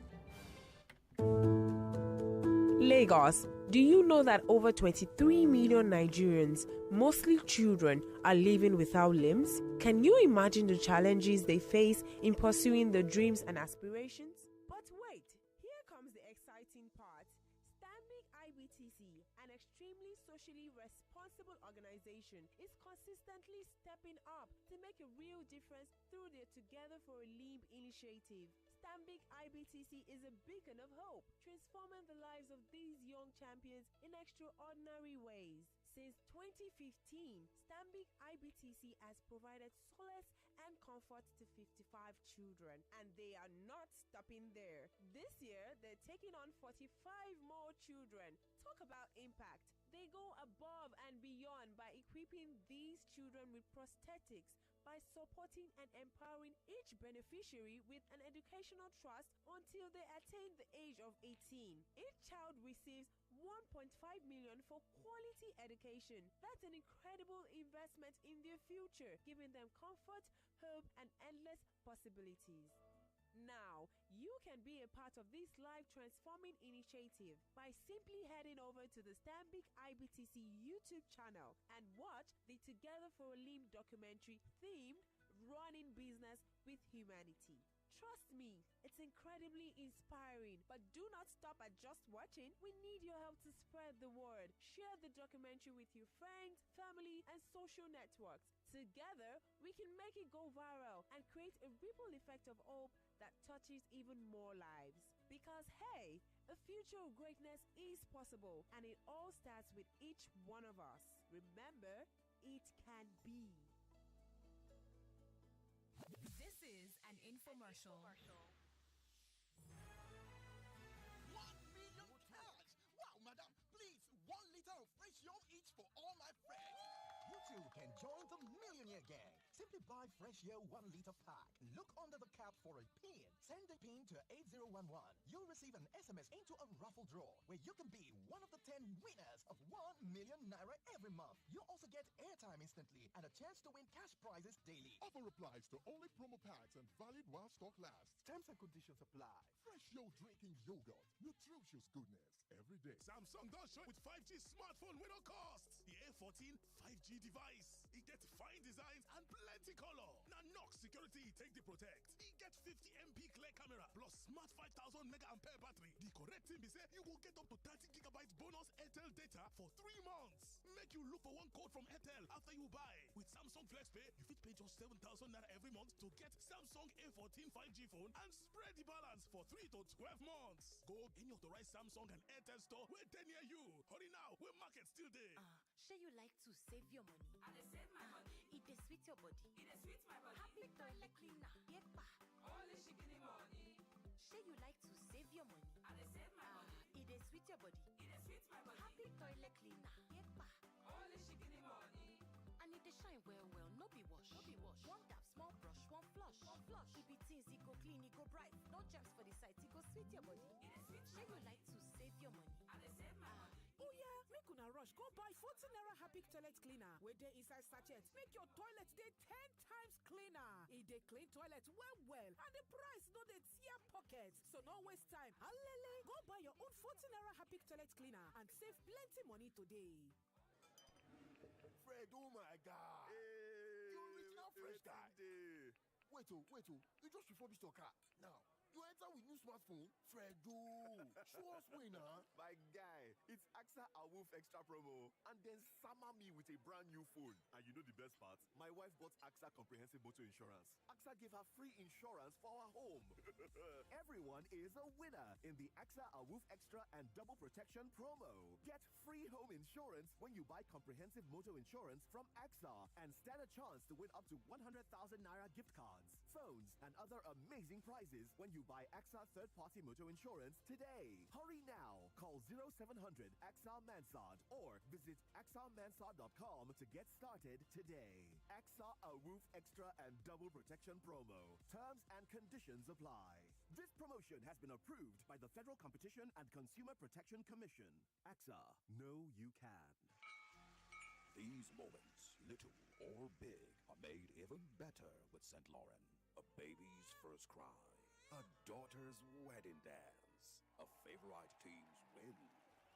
Lagos. Do you know that over 23 million Nigerians, mostly children, are living without limbs? Can you imagine the challenges they face in pursuing their dreams and aspirations? But wait, here comes the exciting part. Stanbic IBTC, an extremely socially responsible organization, is consistently stepping up to make a real difference through their Together for a Limb initiative. Stanbic IBTC is a beacon of hope, transforming the lives of these young champions in extraordinary ways. Since 2015, Stanbic IBTC has provided solace and comfort to 55 children, and they are not stopping there. This year, they're taking on 45 more children. Talk about impact. They go above and beyond by equipping these children with prosthetics, by supporting and empowering each beneficiary with an educational trust until they attain the age of 18. Each child receives 1.5 million for quality education. That's an incredible investment in their future, giving them comfort, hope, and endless possibilities. Now, you can be a part of this life-transforming initiative by simply heading over to the Stanbic IBTC YouTube channel and watch the Together for a Limb documentary themed Running Business with Humanity. Trust me, it's incredibly inspiring, but do not stop at just watching. We need your help to spread the word. Share the documentary with your friends, family, and social networks. Together, we can make it go viral and create a ripple effect of hope that touches even more lives. Because hey, a future of greatness is possible, and it all starts with each one of us. Remember, it can be. This is an infomercial. 1 million cash! Wow, madam, please, 1 liter of fresh yo each for all my friends. You too can join the Millionaire Gang. Simply buy Fresh Yo 1 liter pack. Look under the cap for a pin. Send the pin to 8011. You'll receive an SMS into a raffle draw where you can be one of the 10 winners of 1 million naira every month. You also get airtime instantly and a chance to win cash prizes daily. Offer applies to only promo packs and valid while stock lasts. Terms and conditions apply. Fresh Yo drinking yogurt. Nutritious goodness every day. Samsung does show with 5G smartphone without cost. The A14 5G device. It gets fine designs and plenty color. Now Knox Security take the protect. It get 50 MP clear camera plus smart 5000 mAh battery. The correct thing be say you will get up to 30 gigabytes bonus Airtel data for 3 months. Make you look for one code from Airtel after you buy. With Samsung FlexPay, you fit pay just 7,000 naira every month to get Samsung A14 5G phone and spread the balance for 3 to 12 months. Go any authorized Samsung and Airtel store where they near you. Hurry now, where market still there. Sure you like to save your money? I save my money. It dey sweet your body. It dey sweet my body. Happy toilet cleaner. Yepa. All the shikini money. Sure you like to save your money? I save my money. It dey sweet your body. It dey sweet my body. Happy toilet cleaner. Yepa. All the shikini money. And it dey shine well well. No be wash. No be wash. One dab, small brush, one flush. One flush. It be things, it go clean, it go bright. No germs for the site. It go sweet your body. It dey sweet. Sure you like to save your money? I save my money. Oh yeah, make una rush go buy 40 naira Happy toilet cleaner wey dey inside sachet. Make your toilet dey 10 times cleaner. E dey clean toilet well well and the price no dey tear pocket. So no waste time. Alele, go buy your own 40 naira Happy toilet cleaner and save plenty money today. Fred, oh my God. Hey, you original fresh guy. Wait, you just refurbished your car. Now, you enter with new smartphone? Fredo, show us way now. My guy, it's AXA Awoof Extra promo. And then summer me with a brand new phone. And you know the best part? My wife bought AXA Comprehensive Motor Insurance. AXA gave her free insurance for our home. Everyone is a winner in the AXA Awoof Extra and Double Protection promo. Get free home insurance when you buy comprehensive motor insurance from AXA and stand a chance to win up to 100,000 naira gift cards, phones, and other amazing prizes when you buy AXA third-party motor insurance today. Hurry now. Call 0700 AXA Mansard or visit axamansard.com to get started today. AXA Awoof Extra and Double Protection promo. Terms and conditions apply. This promotion has been approved by the Federal Competition and Consumer Protection Commission. AXA, know you can. These moments, little or big, are made even better with St. Laurent. A baby's first cry, a daughter's wedding dance, a favorite team's win,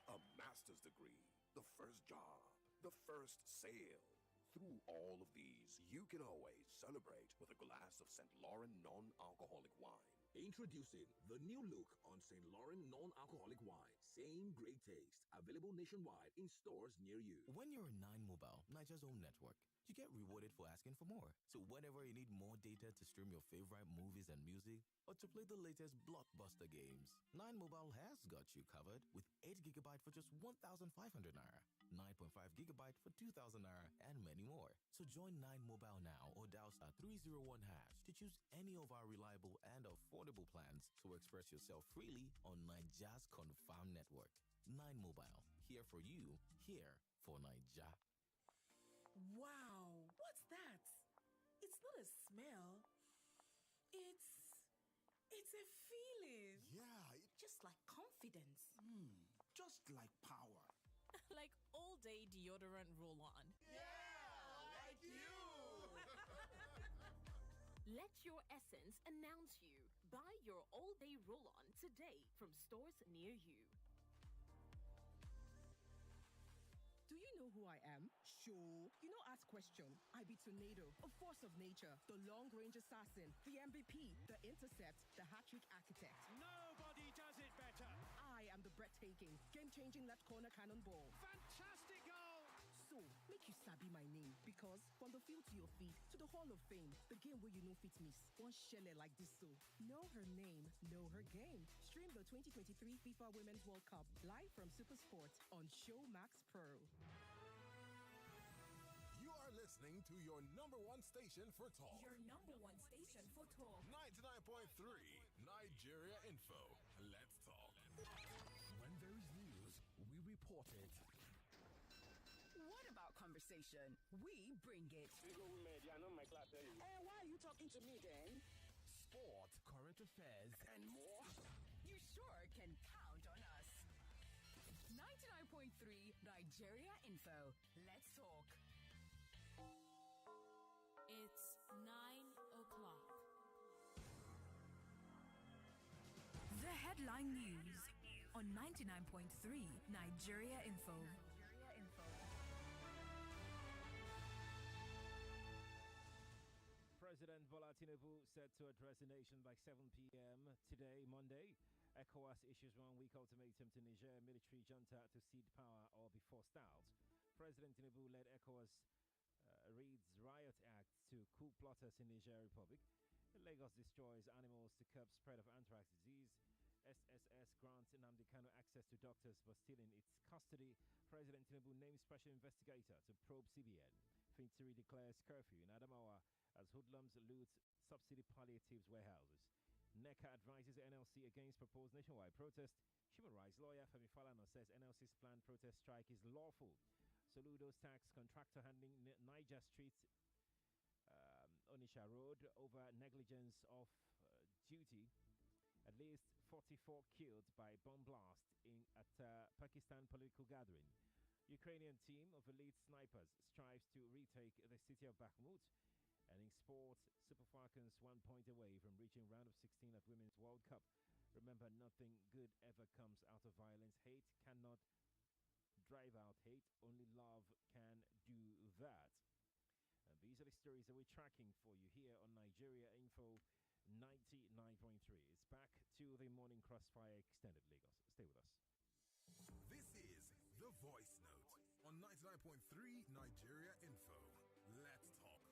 a master's degree, the first job, the first sale. Through all of these, you can always celebrate with a glass of St. Laurent non-alcoholic wine. Introducing the new look on St. Laurent non-alcoholic wine. Same great taste. Available nationwide in stores near you. When you're in 9Mobile, Nigeria's own network, you get rewarded for asking for more. So whenever you need more data to stream your favorite movies and music, or to play the latest blockbuster games, 9Mobile has got you covered with 8GB for just 1,500 naira, 9.5GB for 2,000 naira, and many more. So join 9Mobile now or dial *301# to choose any of our reliable and affordable plans to express yourself freely on Nigeria's confirmed network. 9Mobile, here for you, here for Nigeria. Wow, what's that? It's not It's a feeling. Yeah, Just like confidence. just like power. Like all day deodorant roll on. Like you. Let your essence announce you. Buy your all-day roll-on today from stores near you. Do you know who I am? Sure. You know, ask question. I be Tornado, a force of nature, the long-range assassin, the MVP, the intercept, the hat-trick architect. Nobody does it better. I am the breathtaking, game-changing left corner cannonball. Fantastic goal. So, make you sabi my name, because from the field to your feet, to the Hall of Fame, the game where you know fit miss, one shelle like this so. Know her name, know her game. Stream the 2023 FIFA Women's World Cup live from Supersport on Showmax Pro. You are listening to your number one station for talk. Your number one station for talk. 99.3 Nigeria Info. Let's talk. When there is news, we report it. What about conversation? We bring it. Hey, why are you talking to me then? Sport, current affairs, and more. You sure can count on us. 99.3 Nigeria Info. Let's talk. It's 9 o'clock. The headline news on 99.3 Nigeria Info. President Bola Tinubu set to address the nation by 7 p.m. today, Monday. ECOWAS issues 1 week ultimatum to Niger military junta to cede power or be forced out. President Tinubu led ECOWAS reads riot act to coup plotters in Niger Republic. Lagos destroys animals to curb spread of anthrax disease. SSS grants Nnamdi Kanu access to doctors but still in its custody. President Tinubu names special investigator to probe CBN. Fintiri declares curfew in Adamawa as hoodlums loot subsidy palliatives warehouses. NECA advises NLC against proposed nationwide protest. Human rights lawyer Femi Falana says NLC's planned protest strike is lawful. Soludo's tax contractor handling Niger Street, Onisha Road over negligence of duty. At least 44 killed by bomb blast at Pakistan political gathering. Ukrainian team of elite snipers strives to retake the city of Bakhmut. And in sport, Super Falcons 1 point away from reaching round of 16 of Women's World Cup. Remember, nothing good ever comes out of violence. Hate cannot drive out hate. Only love can do that. And these are the stories that we're tracking for you here on Nigeria Info 99.3. It's back to the Morning Crossfire Extended Lagos. Stay with us. This is The Voice Note on 99.3 Nigeria Info. Let's talk.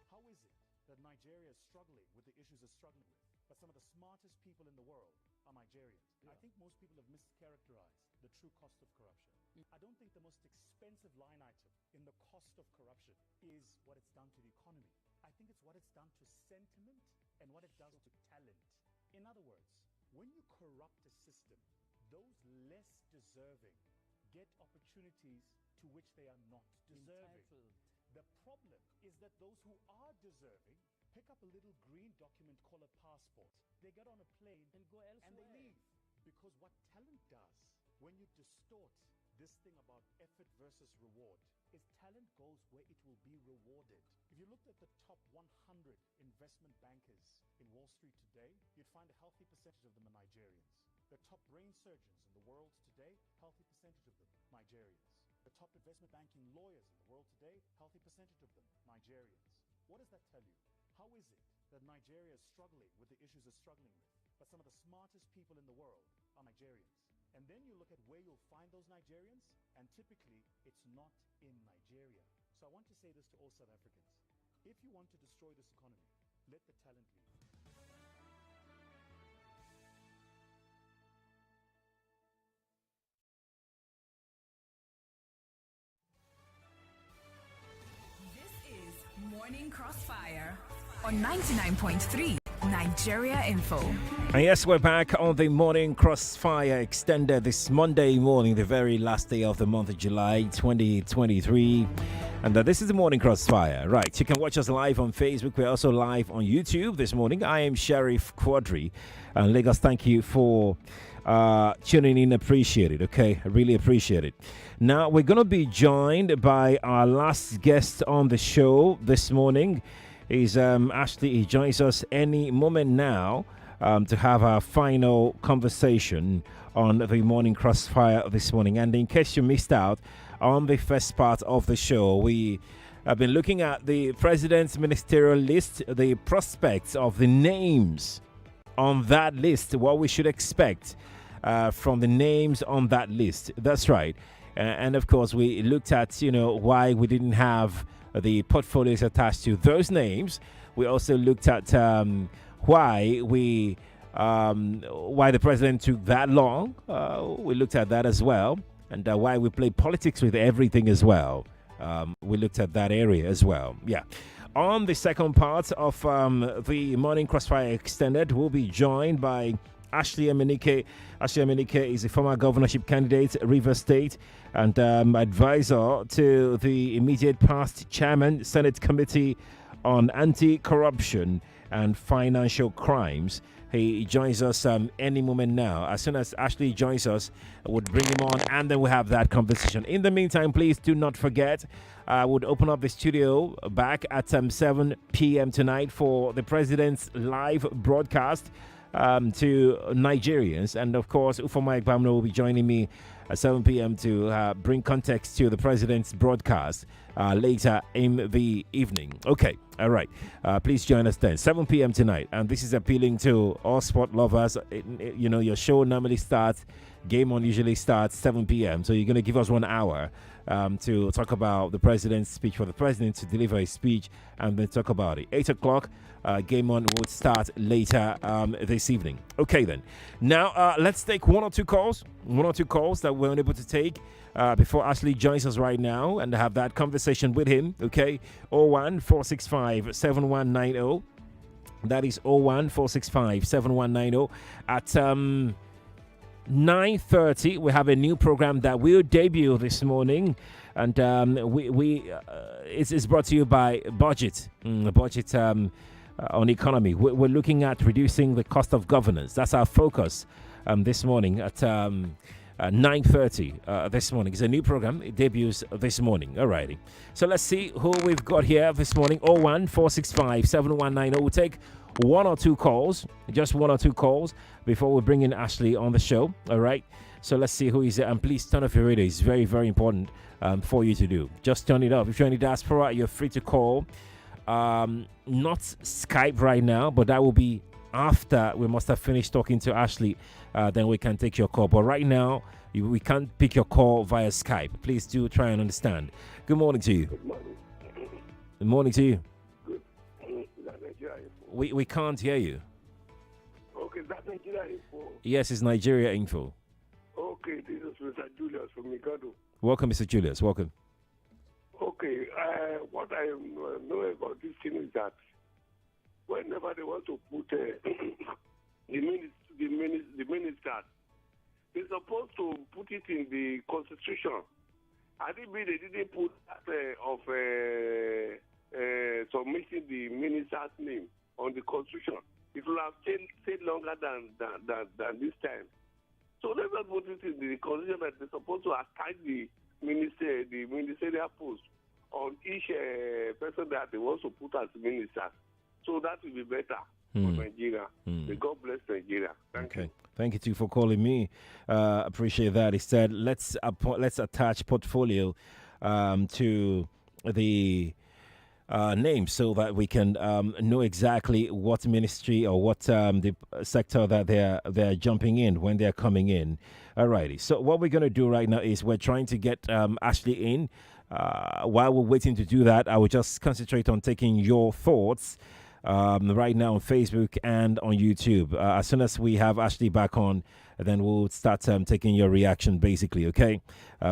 How is it that Nigeria is struggling with the issues it's struggling with, but some of the smartest people in the world are Nigerians? I think most people have mischaracterized the true cost of corruption. I don't think the most expensive line item in the cost of corruption is what it's done to the economy. I think it's what it's done to sentiment and what it does to talent. In other words, when you corrupt a system, those less deserving get opportunities to which they are not deserving. Entitled. The problem is that those who are deserving pick up a little green document called a passport. They get on a plane and go elsewhere. And they leave. Because what talent does, when you distort this thing about effort versus reward, is talent goes where it will be rewarded. If you looked at the top 100 investment bankers in Wall Street today, you'd find a healthy percentage of them are Nigerians. The top brain surgeons in the world today, healthy percentage of them, Nigerians. The top investment banking lawyers in the world today, healthy percentage of them, Nigerians. What does that tell you? How is it that Nigeria is struggling with the issues it's struggling with, but some of the smartest people in the world are Nigerians? And then you look at where you'll find those Nigerians, and typically it's not in Nigeria. So I want to say this to all South Africans. If you want to destroy this economy, let the talent lead. Morning Crossfire on 99.3 Nigeria Info. And yes, we're back on the Morning Crossfire Extended this Monday morning, the very last day of the month of July 2023. And this is the Morning Crossfire. Right, you can watch us live on Facebook. We're also live on YouTube this morning. I am Sheriff Quadry. And Lagos, thank you for tuning in. Appreciate it, okay? I really appreciate it. Now, we're going to be joined by our last guest on the show this morning. He's Ashley. He joins us any moment now to have our final conversation on the Morning Crossfire this morning. And in case you missed out on the first part of the show, we have been looking at the president's ministerial list, the prospects of the names on that list, what we should expect from the names on that list. That's right. And of course, we looked at, why we didn't have the portfolios attached to those names. We also looked at why the president took that long. We looked at that as well. And why we play politics with everything as well. We looked at that area as well. Yeah. On the second part of the Morning Crossfire Extended, we'll be joined by Ashley Emenike. Ashley Emenike is a former governorship candidate, Rivers State, and advisor to the immediate past chairman, Senate Committee on Anti-Corruption and Financial Crimes. He joins us any moment now. As soon as Ashley joins us, we'll bring him on and then we'll have that conversation. In the meantime, please do not forget, I would open up the studio back at 7 p.m. tonight for the president's live broadcast to Nigerians. And of course, Ufoma Igbamno will be joining me at 7 p.m. to bring context to the president's broadcast later in the evening. Okay, all right. Please join us then, 7 p.m. tonight. And this is appealing to all sport lovers. Your show normally starts, Game On usually starts 7 p.m. So you're going to give us 1 hour to talk about the president's speech, for the president to deliver a speech and then talk about it. 8 o'clock, Game On would start later this evening. Okay, then. Now, let's take one or two calls that we're unable to take before Ashley joins us right now and have that conversation with him. Okay, 014657190. That is 014657190. At 9:30, we have a new program that will debut this morning, and it's brought to you by Budget. Budget on economy. We're looking at reducing the cost of governance. That's our focus this morning at 9:30 this morning. It's a new program. It debuts this morning. Alrighty. So let's see who we've got here this morning. 014657190. We'll take one or two calls, just one or two calls before we bring in Ashley on the show. All right. So let's see who is there. And please turn off your radio. It's very, very important for you to do. Just turn it off. If you're in the diaspora, you're free to call. Not Skype right now, but that will be after we must have finished talking to Ashley. Then we can take your call. But right now, we can't pick your call via Skype. Please do try and understand. Good morning to you. Good morning. Good morning to you. Good. Is that Nigeria Info? We can't hear you. Okay, is that Nigeria Info? Yes, it's Nigeria Info. Okay, this is Mr. Julius from Mikado. Welcome, Mr. Julius. Welcome. Okay, what I know about this thing is that whenever they want to put the ministers, they're supposed to put it in the constitution. I think they didn't put that of submitting the minister's name on the constitution. It will have stayed longer than this time. So let's not put it in the constitution that they're supposed to assign the ministerial post on each person that they want to put as minister. So that will be better for Nigeria. May God bless Nigeria. Thank you. Thank you too for calling me. Appreciate that. He said, let's attach portfolio to the name so that we can know exactly what ministry or what the sector that they're jumping in when they're coming in. Alrighty. So what we're going to do right now is we're trying to get Ashley in. While we're waiting to do that, I will just concentrate on taking your thoughts right now on Facebook and on YouTube. As soon as we have Ashley back on, then we'll start taking your reaction, basically, okay?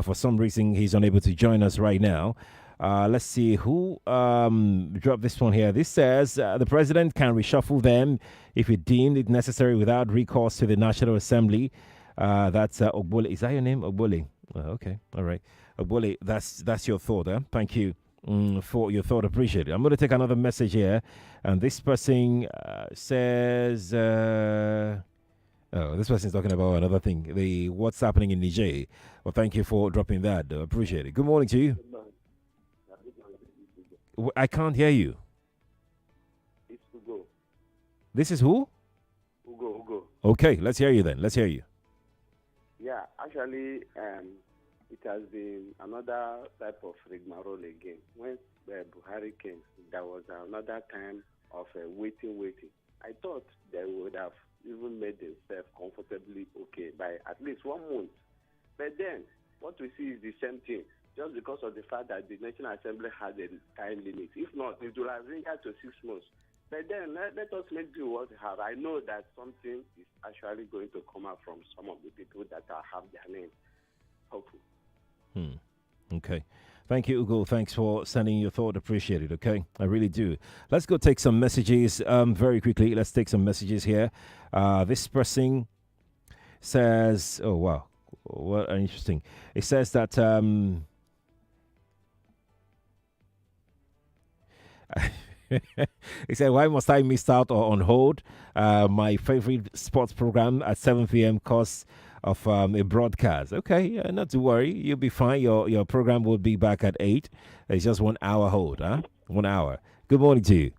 For some reason, he's unable to join us right now. Let's see who dropped this one here. This says the president can reshuffle them if he deemed it necessary without recourse to the National Assembly. That's Ogbole. Is that your name? Ogbole. Okay. All right. Ogbole, that's your thought, huh? Thank you for your thought. Appreciate it. I'm going to take another message here. And this person says, this person's talking about another thing. What's happening in Niger. Well, thank you for dropping that. Appreciate it. Good morning to you. I can't hear you. It's Ugo. This is who? Ugo. Okay, let's hear you then. Let's hear you. Yeah, actually, it has been another type of rigmarole again. When Buhari came, there was another time of waiting. I thought they would have even made themselves comfortably okay by at least 1 month. But then, what we see is the same thing, just because of the fact that the National Assembly has a time limit. If not, it would have lingered to 6 months. But then, let us make do what we have. I know that something is actually going to come out from some of the people that have their name. Hopefully. Okay. Thank you, Ugo. Thanks for sending your thought. Appreciate it, okay? I really do. Let's go take some messages very quickly. Let's take some messages here. This person says, oh, wow. What interesting. It says that... He said, why must I miss out or on hold my favorite sports program at 7 p.m. because of a broadcast? Okay, not to worry. You'll be fine. Your program will be back at 8. It's just 1 hour hold, huh? 1 hour. Good morning to you.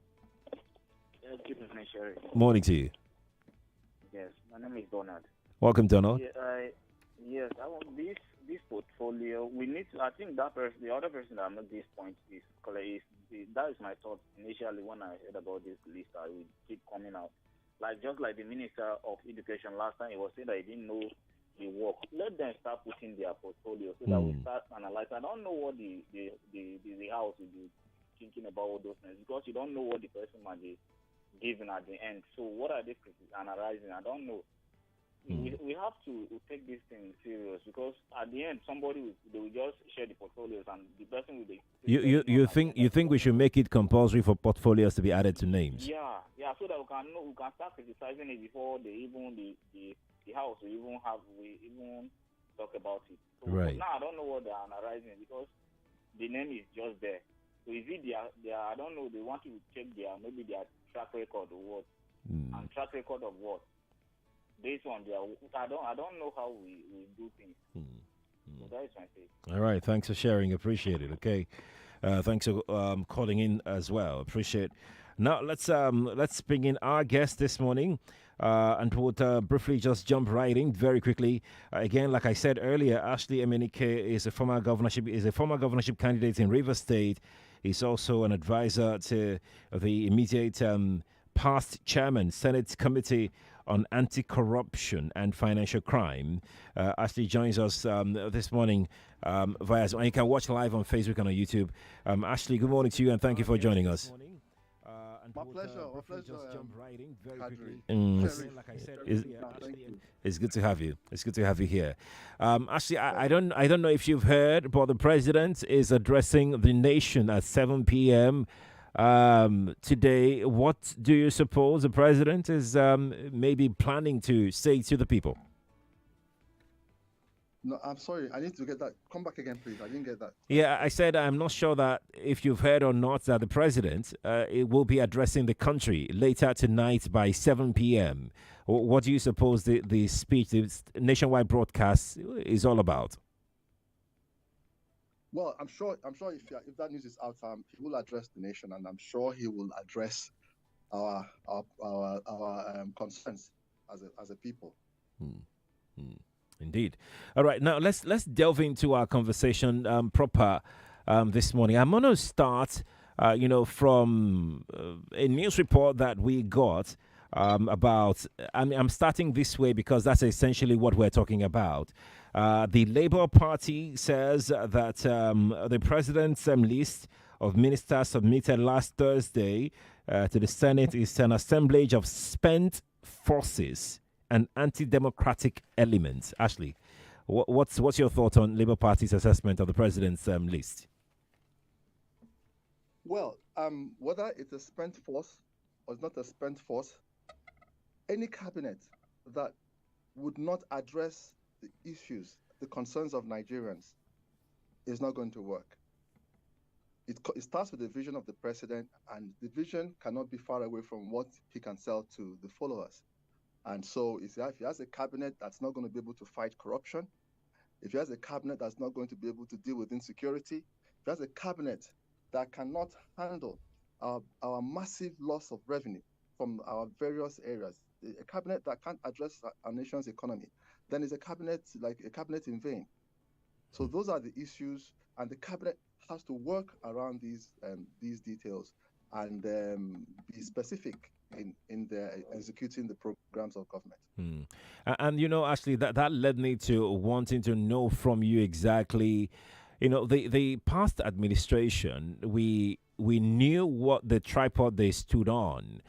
Good morning, Sheriff. Morning to you. Yes, my name is Donald. Welcome, Donald. Yes, I want this portfolio. We need to. I think that person, the other person that made this point is that is my thought initially when I heard about this list. I will keep coming out, just like the Minister of Education last time, he was saying that he didn't know the work. Let them start putting their portfolio so that we start analyzing. I don't know what the house will be thinking about all those things because you don't know what the person might be giving at the end. So what are they analyzing? I don't know. We have to take this thing serious because at the end somebody will just share the portfolios and the person will be. You think we should make it compulsory for portfolios to be added to names? Yeah, so that we can start criticizing it before the house we even talk about it. So right now I don't know what they are analyzing because the name is just there. So is it their I don't know, they want to check their track record or what and track record of what. Based on their, I don't know how we do things. So that is my take. All right, thanks for sharing. Appreciate it. Okay, thanks for calling in as well. Appreciate. Now let's bring in our guest this morning, and we'll briefly just jump right in very quickly. Again, like I said earlier, Ashley Emenike is a former governorship candidate in Rivers State. He's also an advisor to the immediate past chairman, Senate Committee on Anti-Corruption and Financial Crime. Ashley joins us this morning via Zoom. And you can watch live on Facebook and on YouTube. Ashley, good morning to you and thank you for joining us. My pleasure. Just jump right in very quickly. Like I said, it's good to have you. It's good to have you here. Ashley, I don't know if you've heard, but the president is addressing the nation at 7 p.m. Today. What do you suppose the president is maybe planning to say to the people? No, I'm sorry. I need to get that. Come back again, please. I didn't get that. Yeah, I said I'm not sure that if you've heard or not that the president it will be addressing the country later tonight by 7 p.m. What do you suppose the speech, the nationwide broadcast is all about? Well, I'm sure if that news is out, he will address the nation, and I'm sure he will address our concerns as a people. Indeed. All right, now let's delve into our conversation proper this morning. I'm going to start, from a news report that we got about. I'm starting this way because that's essentially what we're talking about. The Labour Party says that the president's list of ministers submitted last Thursday to the Senate is an assemblage of spent forces and anti-democratic elements. Ashley, what's your thought on Labour Party's assessment of the president's list? Well, whether it's a spent force or it's not a spent force, any cabinet that would not address the issues, the concerns of Nigerians is not going to work. it starts with the vision of the president, and the vision cannot be far away from what he can sell to the followers. And so if he has a cabinet that's not going to be able to fight corruption, if he has a cabinet that's not going to be able to deal with insecurity, if he has a cabinet that cannot handle our massive loss of revenue from our various areas, a cabinet that can't address our nation's economy, then it's a cabinet like a cabinet in vain. So those are the issues, and the cabinet has to work around these details and be specific in their executing the programs of government. And actually, that led me to wanting to know from you exactly, the past administration, we knew what the tripod they stood on.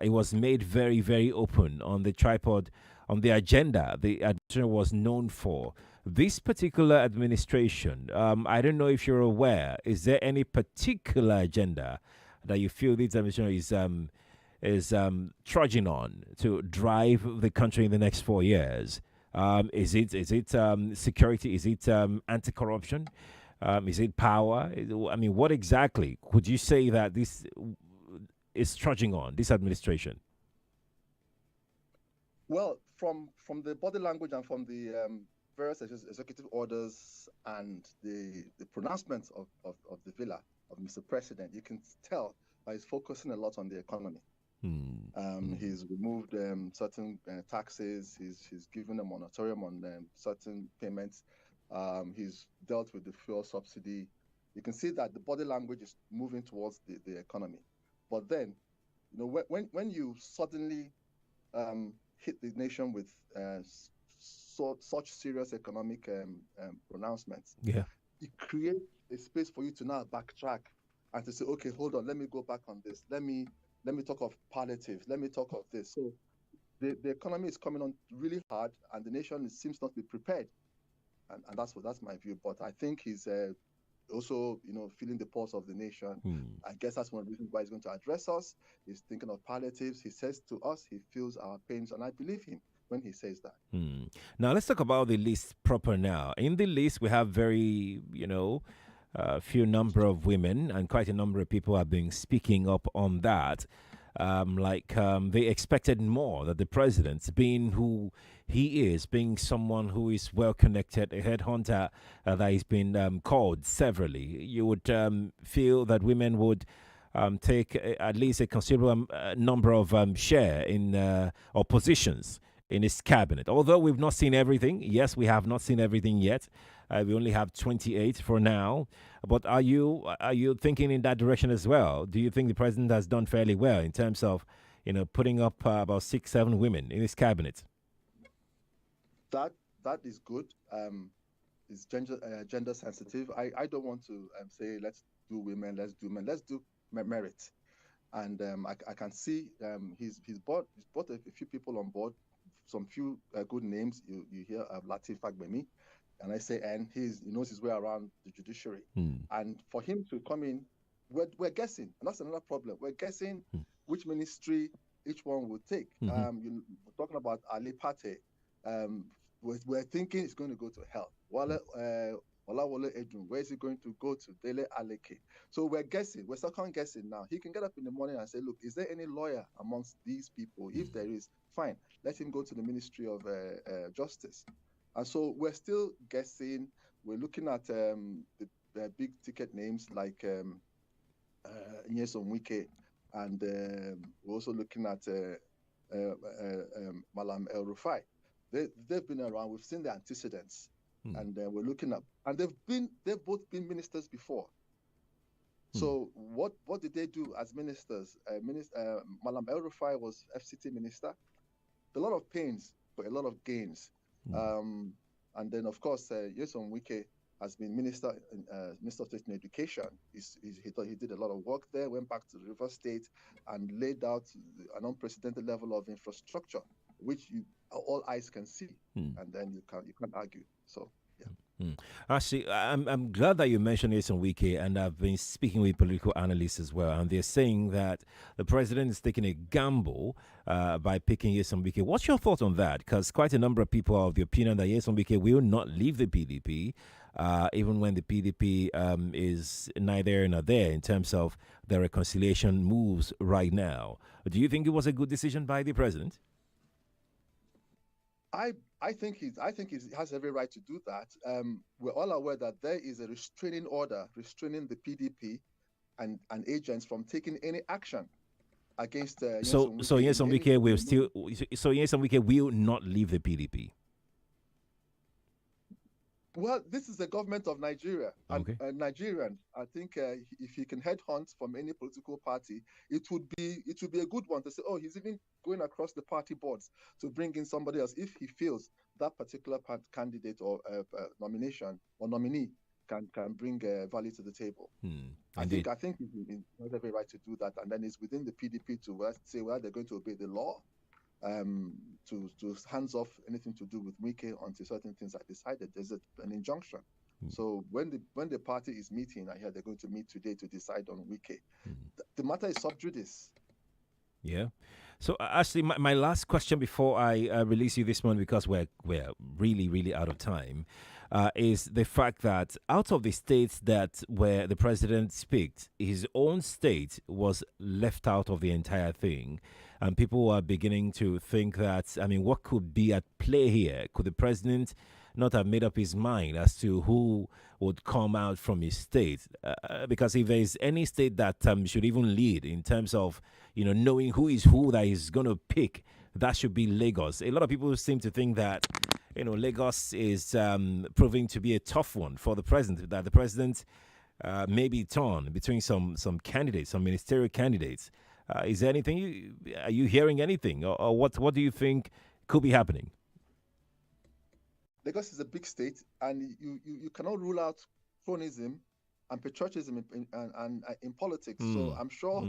It was made very, very open on the tripod, on the agenda the administration was known for. This particular administration, I don't know if you're aware, is there any particular agenda that you feel this administration is trudging on to drive the country in the next 4 years? Is it security? Is it anti-corruption? Is it power? I mean, what exactly could you say that this is trudging on, this administration? Well, from the body language and from the various executive orders and the pronouncements of the villa of Mr. President, you can tell that he's focusing a lot on the economy. He's removed certain taxes. He's given a moratorium on certain payments. He's dealt with the fuel subsidy. You can see that the body language is moving towards the economy. But then, when you suddenly hit the nation with such serious economic pronouncements, it creates a space for you to now backtrack and to say, okay, hold on, let me go back on this. Let me talk of palliatives. Let me talk of this. So the economy is coming on really hard, and the nation seems not to be prepared. And that's my view. But I think he's also, feeling the pulse of the nation. I guess that's one of the reasons why he's going to address us. He's thinking of palliatives. He says to us, he feels our pains, and I believe him when he says that. Now let's talk about the list proper now. In the list, we have very, few number of women, and quite a number of people have been speaking up on that. They expected more, that the president, being who he is, being someone who is well connected, a headhunter that he's been called severally, you would feel that women would take at least a considerable number of share in or positions in his cabinet. Although we've not seen everything. Yes, we have not seen everything yet. We only have 28 for now. But are you thinking in that direction as well? Do you think the president has done fairly well in terms of, putting up about 6-7 women in his cabinet? That is good. It's gender sensitive. I don't want to say let's do women, let's do men, let's do merit. And I can see he's brought a few people on board, some few good names. You hear Lateef Fagbemi. And I say, and he knows his way around the judiciary. And for him to come in, we're guessing. And that's another problem. We're guessing which ministry each one would take. We're talking about Ali Pate. We're thinking it's going to go to health. Olawole Edun, where is he going to go to? Dele Aleke. So we're guessing. We're second guessing now. He can get up in the morning and say, look, is there any lawyer amongst these people? If there is, fine. Let him go to the Ministry of Justice. And so we're still guessing. We're looking at the big ticket names like Nyesom Wike, and we're also looking at Malam El Rufai. They've been around. We've seen the antecedents, and we're looking at, and they've both been ministers before. So what did they do as ministers? Malam El Rufai was FCT minister. A lot of pains, but a lot of gains. And then, of course, Nyesom Wike has been Minister of State in Education. He did a lot of work there, went back to the River State and laid out an unprecedented level of infrastructure, which all eyes can see, and then you can't argue. So, yeah. Actually, I'm glad that you mentioned this on Wiki, and I've been speaking with political analysts as well, and they're saying that the president is taking a gamble by picking Yeson Wike. What's your thought on that? Because quite a number of people are of the opinion that Yeson Wike will not leave the PDP, even when the PDP is neither here nor there in terms of the reconciliation moves right now. Do you think it was a good decision by the president? I think he has every right to do that. We're all aware that there is a restraining order restraining the PDP and agents from taking any action against. So Yeson Wike will still. So Yeson Wike will not leave the PDP. Well, this is the government of Nigeria. Okay. And Nigerians, I think if he can headhunt from any political party, it would be a good one to say, oh, he's even going across the party boards to bring in somebody else if he feels that particular candidate or nomination or nominee can bring value to the table. I think he has every right to do that, and then it's within the PDP to say whether they're going to obey the law. To hands off anything to do with Wike until certain things are decided. There's an injunction. So when the party is meeting, I hear they're going to meet today to decide on Wike. The matter is sub judice. Yeah. So actually, my last question before I release you this morning, because we're really out of time, is the fact that out of the states that where the president speaks, his own state was left out of the entire thing. And people are beginning to think that, I mean, what could be at play here? Could the president not have made up his mind as to who would come out from his state? Because if there is any state that should even lead in terms of, knowing who is who that he's going to pick, that should be Lagos. A lot of people seem to think that, Lagos is proving to be a tough one for the president, that the president may be torn between some candidates, some ministerial candidates. Is there anything? Are you hearing anything, or what do you think could be happening? Lagos is a big state, and you cannot rule out cronyism and patriotism in politics. So I'm sure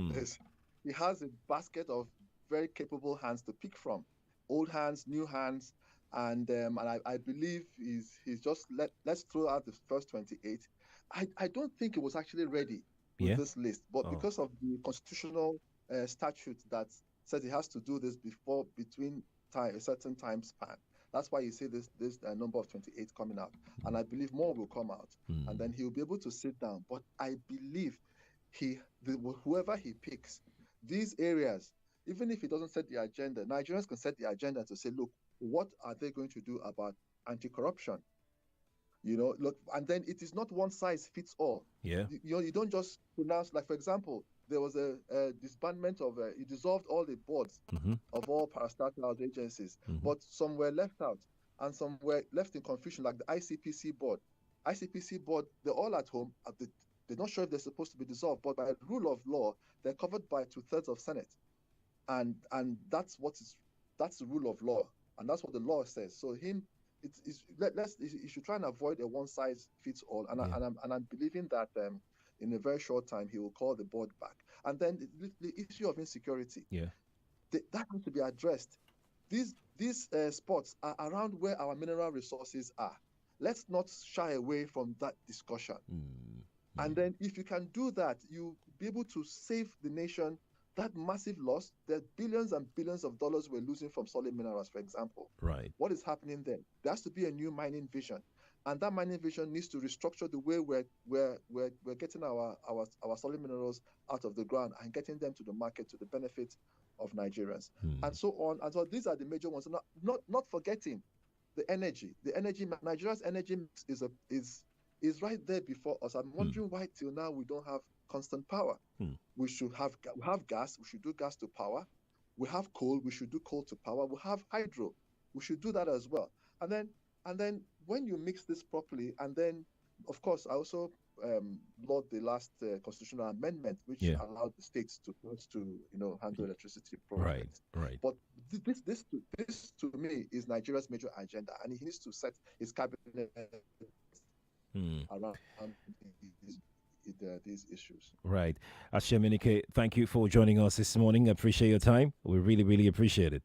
he has a basket of very capable hands to pick from, old hands, new hands, and I believe he's just let's throw out the first 28. I don't think it was actually ready with this list, but because of the constitutional statute that says he has to do this between a certain time span. That's why you see this number of 28 coming out, and I believe more will come out, and then he'll be able to sit down. But I believe whoever he picks, these areas, even if he doesn't set the agenda, Nigerians can set the agenda to say, look, what are they going to do about anti-corruption? Look, and then it is not one size fits all. Yeah. You don't just pronounce, like, for example, there was a disbandment of, he dissolved all the boards of all parastatal agencies, but some were left out and some were left in confusion, like the ICPC board. ICPC board, they're all at home. They're not sure if they're supposed to be dissolved, but by rule of law, they're covered by 2/3 of Senate. And that's the rule of law. And that's what the law says. So he should try and avoid a one-size-fits-all. And I'm believing that in a very short time he will call the board back. And then the issue of insecurity, that has to be addressed. These spots are around where our mineral resources are. Let's not shy away from that discussion. And then if you can do that, you'll be able to save the nation that massive loss. That billions and billions of dollars we're losing from solid minerals, for example. Right. What is happening then? There has to be a new mining vision, and that mining vision needs to restructure the way we're getting our solid minerals out of the ground and getting them to the market to the benefit of Nigerians, and so on. And so these are the major ones. Not forgetting the energy. Nigeria's energy mix is right there before us. I'm wondering why till now we don't have constant power. We should have gas. We should do gas to power. We have coal. We should do coal to power. We have hydro. We should do that as well. And then when you mix this properly, and then of course I also laud the last constitutional amendment, which allowed the states to handle electricity projects. Right. But this to me is Nigeria's major agenda, and he needs to set his cabinet around these issues. Right. Asheminike, thank you for joining us this morning. I appreciate your time. We really, really appreciate it.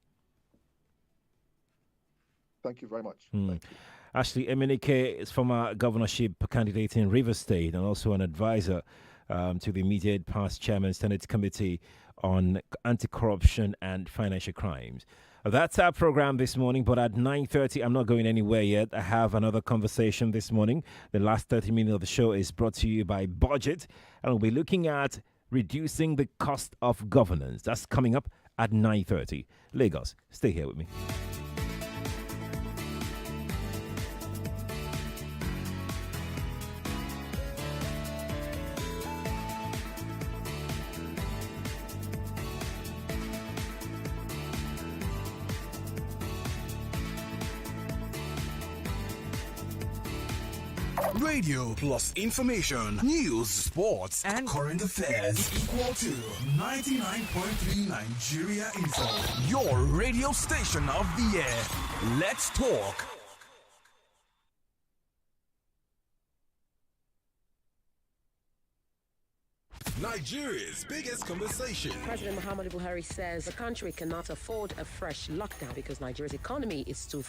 Thank you very much. Thank you. Ashley Emenike is former governorship candidate in Rivers State and also an advisor to the immediate past chairman Senate Committee on Anti-Corruption and Financial Crimes. That's our program this morning, but at 9:30, I'm not going anywhere yet. I have another conversation this morning. The last 30 minutes of the show is brought to you by Budget, and we'll be looking at reducing the cost of governance. That's coming up at 9:30. Lagos, stay here with me. Radio plus information, news, sports, and current affairs equal to 99.3 Nigeria Info. Your radio station of the year. Let's talk. Nigeria's biggest conversation. President Muhammadu Buhari says the country cannot afford a fresh lockdown because Nigeria's economy is too